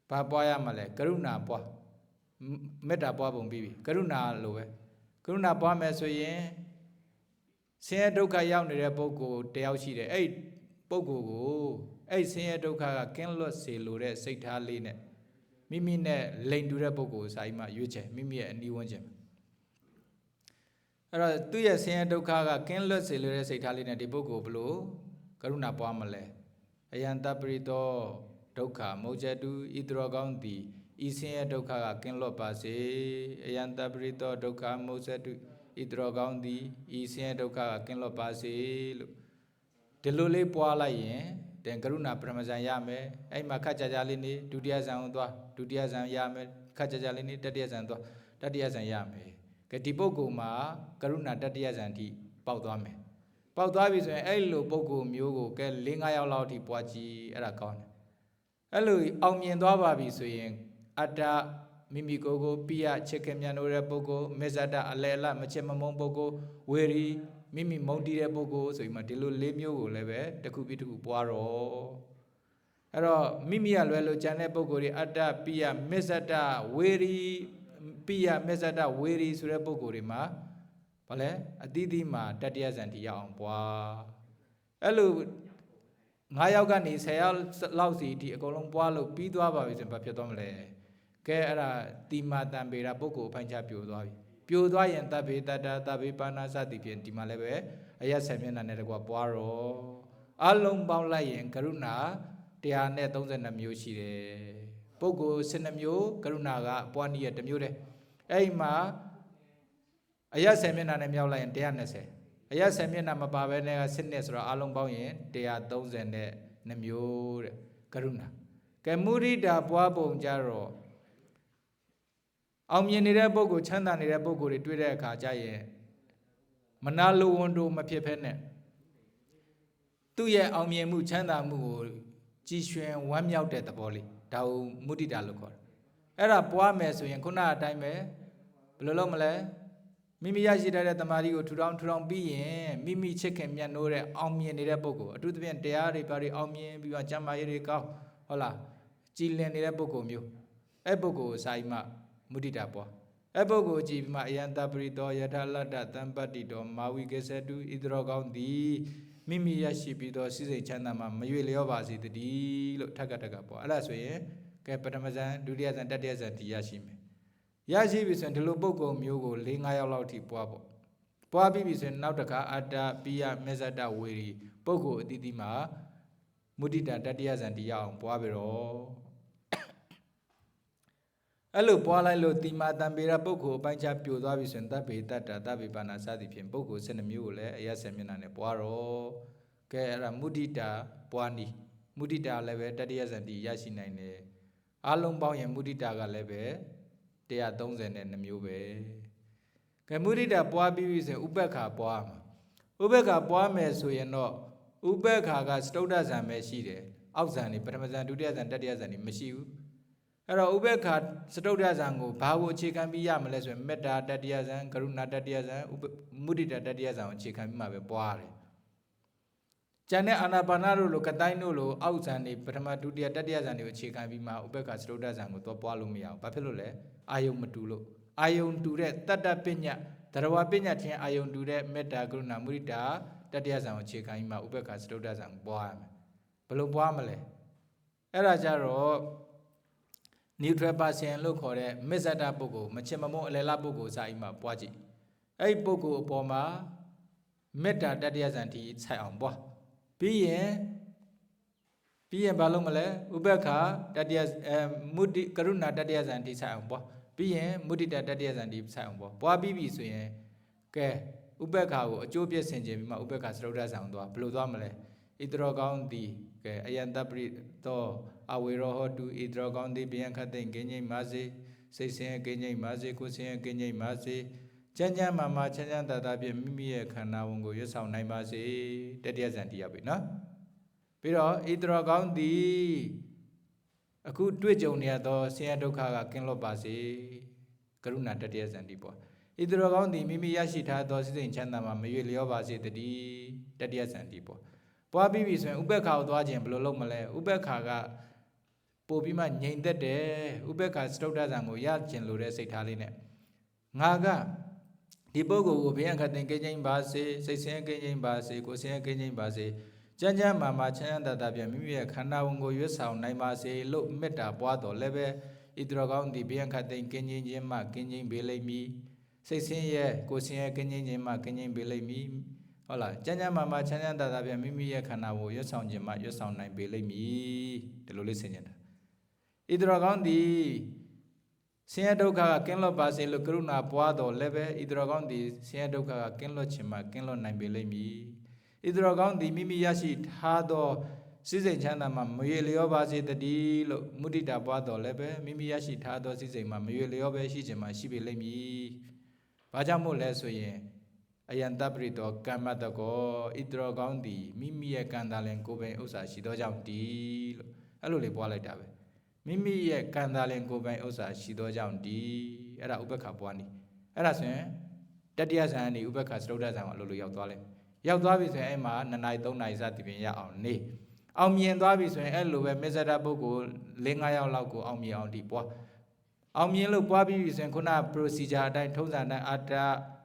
Speaker 1: Papaya Male, Karuṇā Pwa, Metta Pwa Bibi, Karuṇā Lowe, Karuṇā Pwa Mesoye, Saint Dukkha Yaun Reboko, Teaushi, Pogo, a senior doka can lot say Lure, say Taline. Mimi ne lane to the Bogos, I ma Uche, Mimi and new one gem. သူရဲ့ဆင်းရဲဒုက္ခကကင်းလွတ်စေလို့တဲ့စိတ်ထားလေးနဲ့ဒီပုဂ္ဂိုလ်ဘလို့ကရုဏာပွားမလဲအယံတပရိတောဒုက္ခမောဇတုဣတရောကောင်းသည်ဤဆင်းရဲဒုက္ခကကင်းလွတ်ပါစေအယံတပရိတောဒုက္ခမောဇတုဣတရောကောင်းသည်ဤဆင်းရဲဒုက္ခကကင်းလွတ်ပါစေလို့ဒီလိုလေးပွားလိုက်ရင်တဲ့ကရုဏာပရမဇန်ရမယ်အဲ့မှာခက်ကြကြလေးနေဒုတိယဇန်ကိုသွားဒုတိယဇန်ရမယ်ခက်ကြကြလေးနေတတိယဇန်သွားတတိယဇန်ရမယ်ကဲဒီပုဂ္ဂိုလ်မှာကရုဏာတတိယဇန်တိပေါက်သွားမယ်ပေါက်သွားပြီဆိုရင်အဲ့လိုပုဂ္ဂိုလ်မျိုးကိုကဲ4-5ယောက်လောက်ထိပွားကြည့်အဲ့ဒါကောင်းတယ်အဲ့လိုအောင်မြင်သွားပါပြီဆိုရင်အတ္တမိမိကိုယ်ကိုပိယချစ်ခင်မြတ်လို့တဲ့ပုဂ္ဂိုလ်မေဇတအလဲအလမချစ်မမုန်းပုဂ္ဂိုလ်ဝေရီမိမိမုန်းတီးတဲ့ပုဂ္ဂိုလ်ဆိုပြီးမှဒီလို4မျိုးကိုလည်းပဲတစ်ခုပြီးတစ်ခုပွားတော့အဲ့တော့မိမိကလွယ်လို့ကြံတဲ့ပုဂ္ဂိုလ်တွေအတ္တပိယမေဇတဝေရီပိယမေဇတဝေရီဆိုတဲ့ပုဂ္ဂိုလ်တွေမှာဘာလဲအတိအသီးမှာတတိယဇန်တိရအောင်ပွားအဲ့လို9ယောက်ကနေ10ယောက်လောက်စီဒီအကုန်လုံးပွားလို့ပြီးသွားပါပြီဆိုရင်ဘာဖြစ်သွားမလဲကဲအဲ့ဒါတိမာတံပေတာပုဂ္ဂိုလ်အပိုင်းခြားပြိုသွားပြီပြိုသွားရင်တပ်ပေတတ္တတပ်ပေပါဏာစသည်ဖြင့်ဒီမှာလည်းပဲအယတ်10မျက်နှာနဲ့တကွာပွားတော့အလုံးပေါင်းလိုက်ရင်ကရုဏာ132မျိုးရှိတယ်ပုဂ္ဂိုလ်12မျိုးကရုဏာကပွားနည်းရ1မျိုးတည်းအဲ့မှာအယတ်10မျက်နှာနဲ့မြောက်လိုက်ရင်120အယတ်10မျက်နှာမပါဘဲနဲ့က7နှစ်ဆိုတော့အလုံးပေါင်းရင်132မျိုးတဲ့ကရုဏာကဲမုဒိတာပွားပုံကြတော့အောင်မြင်နေတဲ့ပုဂ္ဂိုလ်ချမ်းသာနေတဲ့ပုဂ္ဂိုလ်တွေတွေ့တဲ့အခါကျရင်မနာလိုဝန်တို့မဖြစ်ဖဲနဲ့သူ့ရဲ့အောင်မြင်မှုချမ်းသာမှုကိုကြည်ရွှင်ဝမ်းမြောက်တဲ့သဘောလေးဒါကိုမုဒိတာလို့ခေါ်တယ်အဲ့ဒါပွားမယ်ဆိုရင်ခုနအတိုင်းပဲဘယ်လိုလုပ်မလဲမိမိရရှိတဲ့တမာတိကိုထူထောင်ပြီးရင်မိမိချစ်ခင်မြတ်နိုးတဲ့အောင်မြင်နေတဲ့ပုဂ္ဂိုလ်အထူးသဖြင့်တရားတွေပါတွေအောင်မြင်ပြီးတော့ကျမ်းမာရေးတွေကောင်းဟုတ်လားကြည်လင်နေတဲ့ပုဂ္ဂိုလ်မျိုးအဲ့ပုဂ္ဂိုလ်စာအိမ်မှာမုဒိတာပွားအဲ့ပုဂ္ဂိုလ်ကြည်ပြီးမှအယံတပရိတောယထာလတ္တတံပတ္တိတောမာဝိကေသတုဣတရောကောင်းသည်မိမိရရှိပြီးတော့စိစိတ်ချမ်းသာမှာမရွေလျောပါစေတည်းလို့ထက်ကပွားအဲ့ဒါဆိုရင်ကဲပထမဇန်ဒုတိယဇန်တတိယဇန်ဒီရရှိမယ်ရရှိပြီဆိုရင်ဒီလိုပုဂ္ဂိုလ်မျိုးကို4-5ယောက်လောက်ထိပွားပေါ့ပွားပြီးပြီဆိုရင်နောက်တစ်ခါအတ္တပိယမေဇတဝေရီပုဂ္ဂိုလ်အတိအသီးမှာမုဒိတာတတိယဇန်ဒီရအောင်ပွားပြီးတော့အဲ့လိုပွားလိုက်လို့တိမာတံပေရပုဂ္ဂိုလ်အပိုင်းခြားပြိုသွားပြီဆိုရင်တပ်ပေတတ္တတပ်ပေပါဏာစသည်ဖြင့်ပုဂ္ဂိုလ်12မျိုးကိုလည်းအယတ်10မျက်နှာနဲ့ပွားတော့ကဲအဲ့ဒါမုဒိတာပွားနည်းမုဒိတာလည်းပဲတတိယဇန်ဒီရရှိနိုင်တယ်အလုံးပေါင်းရင်မုဒိတာကလည်းပဲ132မျိုးပဲကဲမုဒိတာပွားပြီးပြီဆိုရင်ဥပက္ခပွားမှာဥပက္ခပွားမယ်ဆိုရင်တော့ဥပက္ခကစတုဒ္ဒဇန်ပဲရှိတယ်အောက်ဇန်နေပထမဇန်ဒုတိယဇန်တတိယဇန်နေမရှိဘူးအဲ့တော့ဥပက္ခစတုဒ္ဒဇန်ကိုဘာကိုအခြေခံပြီးရမလဲဆိုရင်မေတ္တာတတိယဇန်ကရုဏာတတိယဇန်မုဒိတာတတိယဇန်ကိုအခြေခံပြီးမှပဲပွားတယ်ကျန်တဲ့အာနာပါနတို့လိုကတိုင်းတို့လိုအောက်ဇန်နေပထမဒုတိယတတိယဇန်တွေကိုအခြေခံပြီးမှဥပက္ခစတုဒ္ဒဇန်ကိုတော့ပွားလို့မရဘူးဘာဖြစ်လို့လဲအာယုံမတူလို့အာယုံတူတဲ့တတ္တပညာသရဝပညာချင်းအာယုံတူတဲ့မေတ္တာကရုဏာမုဒိတာတတိယဇန်ကိုအခြေခံပြီးမှဥပက္ခစတုဒ္ဒဇန်ကိုပွားရမယ်ဘယ်လိုပွားမလဲအဲ့ဒါကြတော့ neutral person လို့ခေါ်တဲ့မစ္ဆဒပုဂ္ဂိုလ်မချင်မမုန်းအလယ်လပုဂ္ဂိုလ်စာအိမ်မှာပွားကြည့်အဲ့ဒီပုဂ္ဂိုလ်အပေါ်မှာမေတ္တာတတိယဇန်တိဆိုင်အောင်ပွားပြီးရင်ဘာလို့မလဲဥပက္ခတတိယမုဒိကရုဏာတတိယဇန်တိဆိုင်အောင်ပွားပြီးရင်မုဒိတာတတိယဇန်တိဆိုင်အောင်ပွားပြီးပြီဆိုရင်ကဲဥပက္ခကိုအကျိုးပြည့်ဆင်ခြင်းပြီးမှဥပက္ခစတုဒ္ဒဇန်သွားဘယ်လိုသွားမလဲဣတရောကောင်းသည်ကဲအယံတပရိတောအဝေရောဟောတုဣတရောကောင်းသည်ဘယံခတ်သိမ့်ကင်းငိမ့်ပါစေစိတ်ဆင်းရဲကင်းငိမ့်ပါစေကိုယ်ဆင်းရဲကင်းငိမ့်ပါစေချမ်းချမ်းမာမာချမ်းချမ်းသာသာဖြင့်မိမိရဲ့ခန္ဓာဝန်ကိုရွတ်ဆောင်နိုင်ပါစေတတိယဇန်တရားပြီနော်ပြီးတော့ဣတရောကောင်းသည်အခုတွေ့ကြုံနေရသောဆင်းရဲဒုက္ခကကင်းလွတ်ပါစေကရုဏာတတိယဇန်တိပွားဣတရောကောင်းသည်မိမိရရှိထားသောစိတ်ချမ်းသာမှာမရွေလျောပါစေတည်းတတိယဇန်တိပွားပွားပြီးပြီဆိုရင်ဥပက္ခကိုသွားခြင်းဘယ်လိုလုပ်မလဲဥပက္ခကပို့ပြီးမှငြိမ်သက်တယ်ဥပက္ခစတုဒ္ဒဇန်ကိုရခြင်းလို့တဲ့စိတ်ထားလေးနဲ့ငါကဒီပုဂ္ဂိုလ်ကိုဘယံခတ်သိမ်းကင်းခြင်းပါစေစိတ်ဆင်းရဲကင်းခြင်းပါစေကိုယ်ဆင်းရဲကင်းခြင်းပါစေ Janja mama chanda tapia mimi khana ungo yusao naima se lo metta puado lebe idrogang di biankate kinjin ma kinjin belemi sexin ye kosin ye kinjin ma kinjin belemi hola janja mama chanda tapia mimi khana wo yusao jima yusao nai belemi delole senjata idrogang di Siya dukha kinlo basi lo Karuṇā puado lebe idrogang di siya dukha kinlo chima kinlo nai belemi idrogang di mimi yashi thado sisen chanda ma mye leo basi tadi lo Muditā puado lebe mimi yashi thado sisen ma mye leo be shi chima shi belemi baja mo le so yin ayantaprito kammatako idrogang di mimi ye kandalen ko ben usa shi do jaung ti lo alo le puā lai ta be Mimi ye kandalen ko ben usa shi do jaung ti era Upekkhā puā ni era so yin tatiya san ni Upekkhā sruta san lo yauk twa le yauk twa bi so yin ai ma 2 nayi 3 nayi sa tipin ya aung ni aung myin twa bi so yin ai lo be messata pukkol 4-5 yauk lak ko aung myin aung ti puā aung myin lo puā bi so yin khuna procedure အတိုင်းထုံးစံအတိုင်းအတ္တ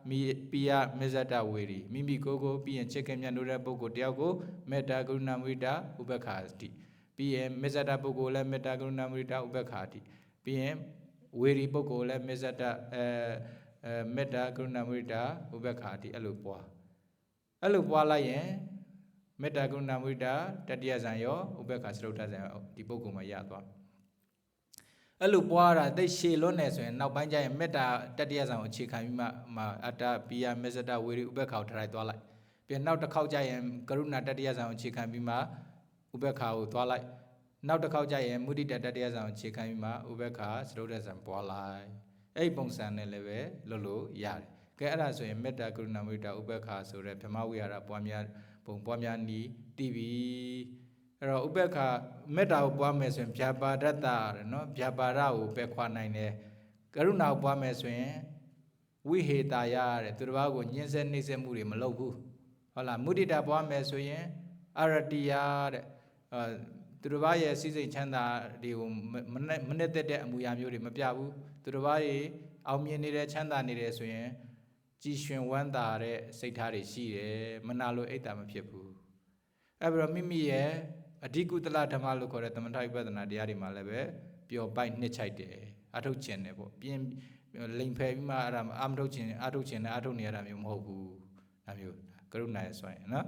Speaker 1: မိပိယမစ္စတဝေရီမိမိကိုယ်ကိုပြီးရင်ချစ်ခင်မြတ်နိုးတဲ့ပုဂ္ဂိုလ်တယောက်ကိုမေတ္တာကရုဏာမုဒိတာဥပက္ခာတိပြီးရင်မစ္စတပုဂ္ဂိုလ်လည်းမေတ္တာကရုဏာမုဒိတာဥပက္ခာတိပြီးရင်ဝေရီပုဂ္ဂိုလ်လည်းမစ္စတမေတ္တာကရုဏာမုဒိတာဥပက္ခာတိအဲ့လိုပွားလိုက်ရင်မေတ္တာကရုဏာမုဒိတာတတိယဇန်ရောဥပက္ခာစရုတ္ထဇန်ရောဒီပုဂ္ဂိုလ်မှာရသွားအဲ့လိုပွားတာသိရှည်လွတ်နေဆိုရင်နောက်ပိုင်းကျရင်မေတ္တာတတိယဇန်ကိုအခြေခံပြီးမှအတ္တပိယမစ္စတဝေရီဥပက္ခာကိုထရိုက်သွားလိုက်ပြီးနောက်တစ်ခေါက်ကျရင်ကရုဏာတတိယဇန်ကိုအခြေခံပြီးမှဥပက္ခာကိုသွားလိုက်နောက်တစ်ခေါက်ကျရင်မုဒိတတတိယဇန်ကိုအခြေခံပြီးမှဥပက္ခာစရုတ္ထဇန်ပွားလိုက်အဲ့ပုံစံနဲ့လည်းပဲလုပ်လို့ရတယ်ကဲအဲ့ဒါဆိုရင်မေတ္တာကရုဏာမုဒိတာဥပက္ခာဆိုတဲ့ဗြဟ္မဝိဟာရပွားများပုံပွားများနီးတည်ပြီအဲ့တော့ဥပက္ခာမေတ္တာကိုပွားမယ်ဆိုရင်ဗျာပါဒတ္တတဲ့နော်ဗျာပါဒကိုပယ်ခွာနိုင်တယ်ကရုဏာကိုပွားမယ်ဆိုရင်ဝိဟေတာယတဲ့သူတစ်ပါးကိုညှင်းဆဲနှိပ်စက်မှုတွေမလုပ်ဘူးဟုတ်လားမုဒိတာပွားမယ်ဆိုရင်အရတိယတဲ့သူတစ်ပါးရဲ့စိစိတ်ချမ်းသာတွေကိုမနစ်သက်တဲ့အမူအရာမျိုးတွေမပြဘူးသူတစ်ပါးရဲ့အောင်မြင်နေတဲ့ချမ်းသာနေတယ်ဆိုရင်ကြည်ရွှင်ဝမ်းသာတဲ့စိတ်ထားတွေရှိတယ်မနာလိုအိတ်တာမဖြစ်ဘူးအဲ့ပြီးတော့မိမိရဲ့အဓိကုတလဓမ္မလို့ခေါ်တဲ့သမထဝိပဿနာတရားတွေမှာလည်းပဲပျော်ပိုက်နှစ်ချိုက်တယ်အထုတ်ခြင်းတယ်ပေါ့ပြင်းလိန်ဖယ်ပြီးမှအဲ့ဒါအမထုတ်ခြင်းနဲ့အထုတ်နေရတာမျိုးမဟုတ်ဘူးဒါမျိုးကရုဏာရဲ့ဆိုရင်နော်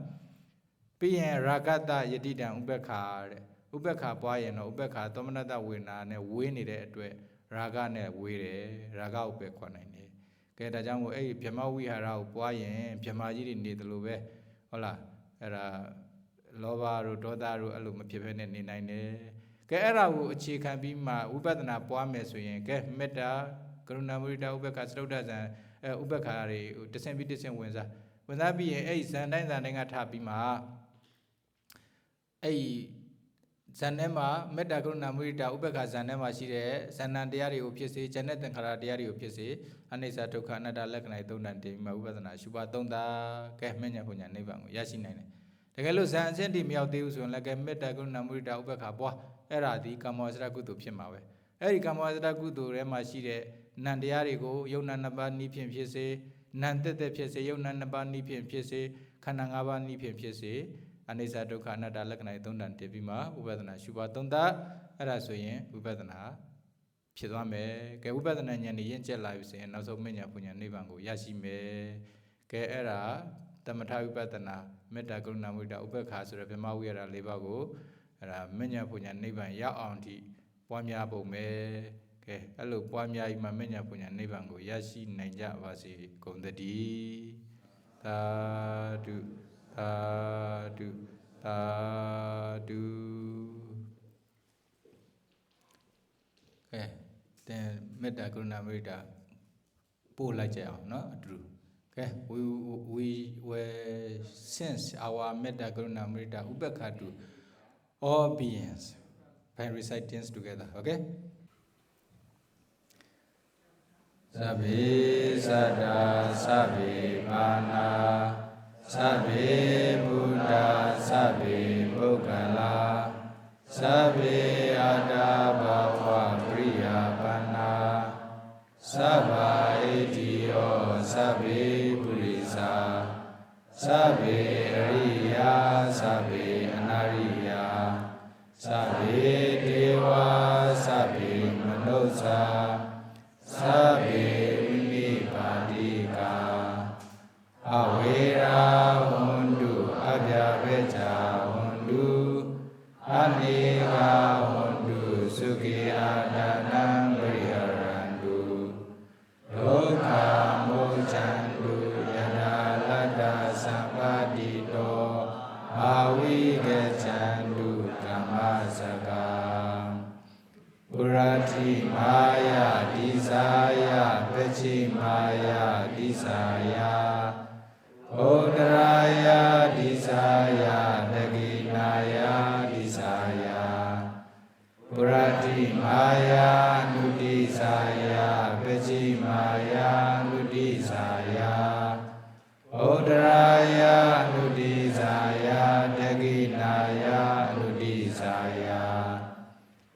Speaker 1: ပြီးရင်ရာဂတယတိတံဥပက္ခာတဲ့ဥပက္ခာပွားရင်တော့ဥပက္ခာသောမနတဝေနာနဲ့ဝေးနေတဲ့အတွက်ရာဂနဲ့ဝေးတယ်ရာဂကိုပဲခွာနိုင်တယ်ကဲဒါကြောင့်မို့အဲ့ဒီဗြဟ္မဝိဟာရကိုပွားရင်ဗြဟ္မာကြီးတွေနေတယ်လို့ပဲဟုတ်လားအဲ့ဒါလောဘတို့ဒေါသတို့အဲ့လိုမဖြစ်ဘဲနဲ့နေနိုင်တယ်ကဲအဲ့ဒါကိုအခြေခံပြီးမှဝိပဿနာပွားမယ်ဆိုရင်ကဲမေတ္တာကရုဏာမုဒိတာဥပက္ခစရုတ္ထဇန်ဥပက္ခာတွေတဆင့်ပြီးတဆင့်ဝင်စားပြီးရင်အဲ့ဒီဇန်တိုင်းကထပြီးမှအဲ့ဒီဇန်ထဲမှာမေတ္တာကရုဏာမုဒိတာဥပက္ခာဇန်ထဲမှာရှိတဲ့ဇန်နံတရားတွေကိုဖြစ်စေဉာဏ်နဲ့သင်္ခါရတရားတွေကိုဖြစ်စေအနိစ္စဒုက္ခအနတ္တလက္ခဏာသုံးတန်တင်ပြီးမှဝိပဿနာရှုပါသုံးတာကဲမဉ္ဇဉ်ပညာနိဗ္ဗာန်ကိုရရှိနိုင်တယ်တကယ်လို့ဇန်အချင်းတိမရောက်သေးဘူးဆိုရင်လည်းကဲမေတ္တာကရုဏာမုဒိတာဥပက္ခာပွားအဲ့ဒါဒီကာမောစရကုသိုလ်ဖြစ်မှာပဲအဲ့ဒီကာမောစရကုသိုလ်ထဲမှာရှိတဲ့နံတရားတွေကိုယုံနာနှစ်ပါးနီးဖြင့်ဖြစ်စေနံတက်ဖြစ်စေယုံနာနှစ်ပါးနီးဖြင့်ဖြစ်စေခန္ဓာ၅ပါးနီးဖြင့်ဖြစ်စေအနိစ္စဒုက္ခအနတ္တလက္ခဏာသုံးတန်တင်ပြီးမှဝိပဿနာရှုပါသုံးတာအဲ့ဒါဆိုရင်ဝိပဿနာဖြစ်သွားမယ်ကဲဝိပဿနာဉာဏ်နဲ့ရင့်ကျက်လာပြီဆိုရင်နောက်ဆုံးမဉ္ဇဉ်ပညာနိဗ္ဗာန်ကိုရရှိမယ်ကဲအဲ့ဒါသမထဝိပဿနာမေတ္တာကရုဏာမုဒိတာဥပက္ခာဆိုတဲ့ဗြဟ္မဝိဟာရ၄ပါးကိုအဲ့ဒါမဉ္ဇဉ်ပညာနိဗ္ဗာန်ရောက်အောင်ဒီပွားများပုံပဲကဲအဲ့လိုပွားများပြီးမှမဉ္ဇဉ်ပညာနိဗ္ဗာန်ကိုရရှိနိုင်ကြပါစေကုန်သတည်းသာဓုသာဓုသာဓုကဲတဲ့မေတ္တာကရုဏာမုဒိတာပို့လိုက်ကြအောင်နော်အတူOkay, we sense our metta karuna mudita upekkhā to all beings by reciting together. Okay. Sabbe sada sabbe bhāvanā sabbe buddha sabbe pukkala sabbe atta bhava priya bhana sabba itiyo sabbe Sabbe Ariya Sabbe sa sabe vini padika awera hondu abya veja hondu anega hondu suki adanam briharandu lokha mochandu yana lada sampadito avigachandu kamasaka Purati Maya Disaya Pechi Maya Disaya Odaraya Disaya Daginaya Disaya Purati Maya Nudisaya Pechi Maya Nudisaya Odaraya Nudisaya Daginaya Nudisaya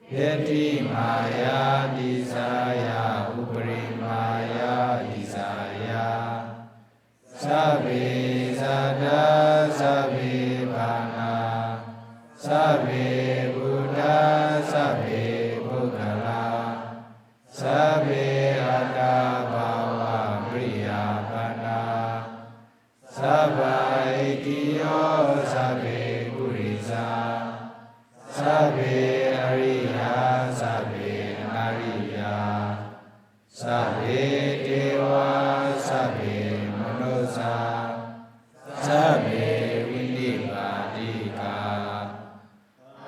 Speaker 1: Yeti Maya Disaya Upri Maya Disaya Sabe Sada Sabe Bhāvanā Sabe Buddha Sabe Bhukala Sabe Atta Bhava Priyapana Sabba Ikiyo Sabe Purisa Sabe Ariya Sabe Nariya Sabe Deva Sabe Manusa Sabe Vinipadika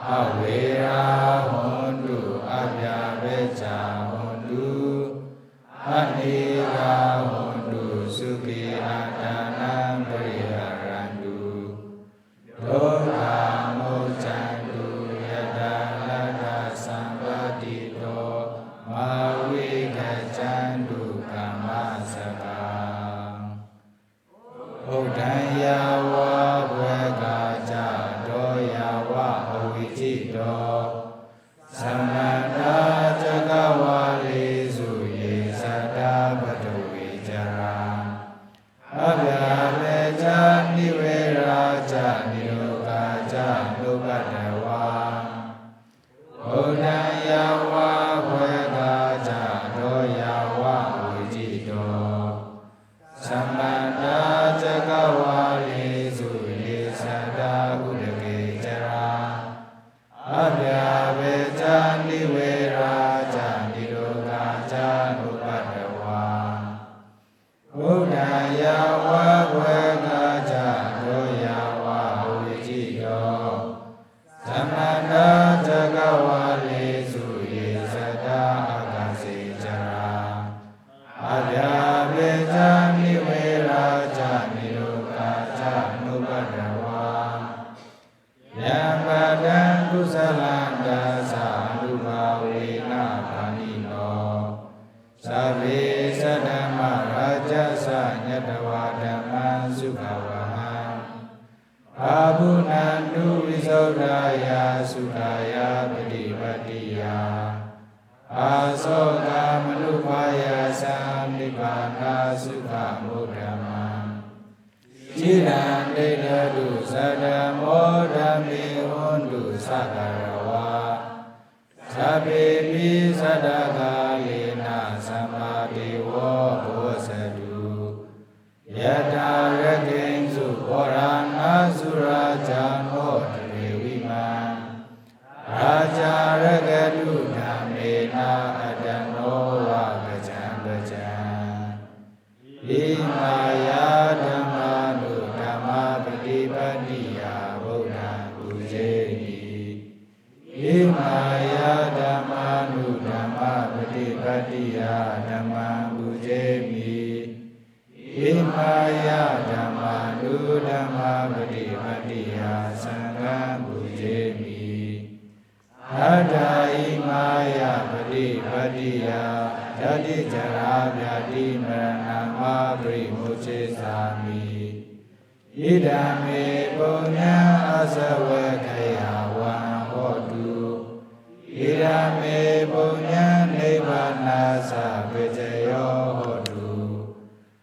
Speaker 1: Avera Hondu Abya Veja Hondu Anega Hondu Suki Adanam Briharandu Lokha Mochandu Yadalada Sampadito Mavigachandu Kamasaka Udaya wa bhagaja doya wa avijito Samana Jagawali Suye Sada Bhadavijara Abya Veja Niveraja Nirogaja Nubhadawa Udaya wa bhagaja doya wa avijito Samana Jagawali Suye Sada Bhadavijara Abya Veja Niveraja Nirogaja Nubhadawa Udaya wa bhagaja doya wa avijito Samana Jagawali Suye Sada Akasijara Abya Veja Niveraja Nirogaja Nubhadawa Yambadan Kusalanda Sadubhavena Panino Sabe Sadama Raja Sanyadavadaman Sukavahan Abunandu Visodaya Sudaya Pradipatiya Asoka Manupaya Samnipana Sukha Mudhamam Chirande Dadu Sadamo Dhammi Hondu Sakarawa Sabe Pi Sadakalena Samadhiwo Bhosadu Yata Ragensu Orana Surajano Deviman Raja Ragadu Dhammena Adano Vagajan Vajan Imaya Dhammanu Dhamma Pratipadiya Buddha Pujeni Imaya Dhammanu Dhamma Pratipadiya Dhamma Pujeni Imaya Dhammanu Dhamma Pratipadiya Sangha Pujeni Ada Imaya Pratipadiya Jadi Jara Vyadi Maranama Primuchisami Idame Punya Asavakaya Wahodu Idame Punya Nibbana Savijayo Hodu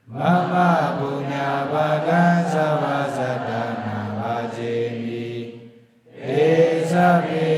Speaker 1: Mama Punya Bhagan Savasatana Vajemi Esabe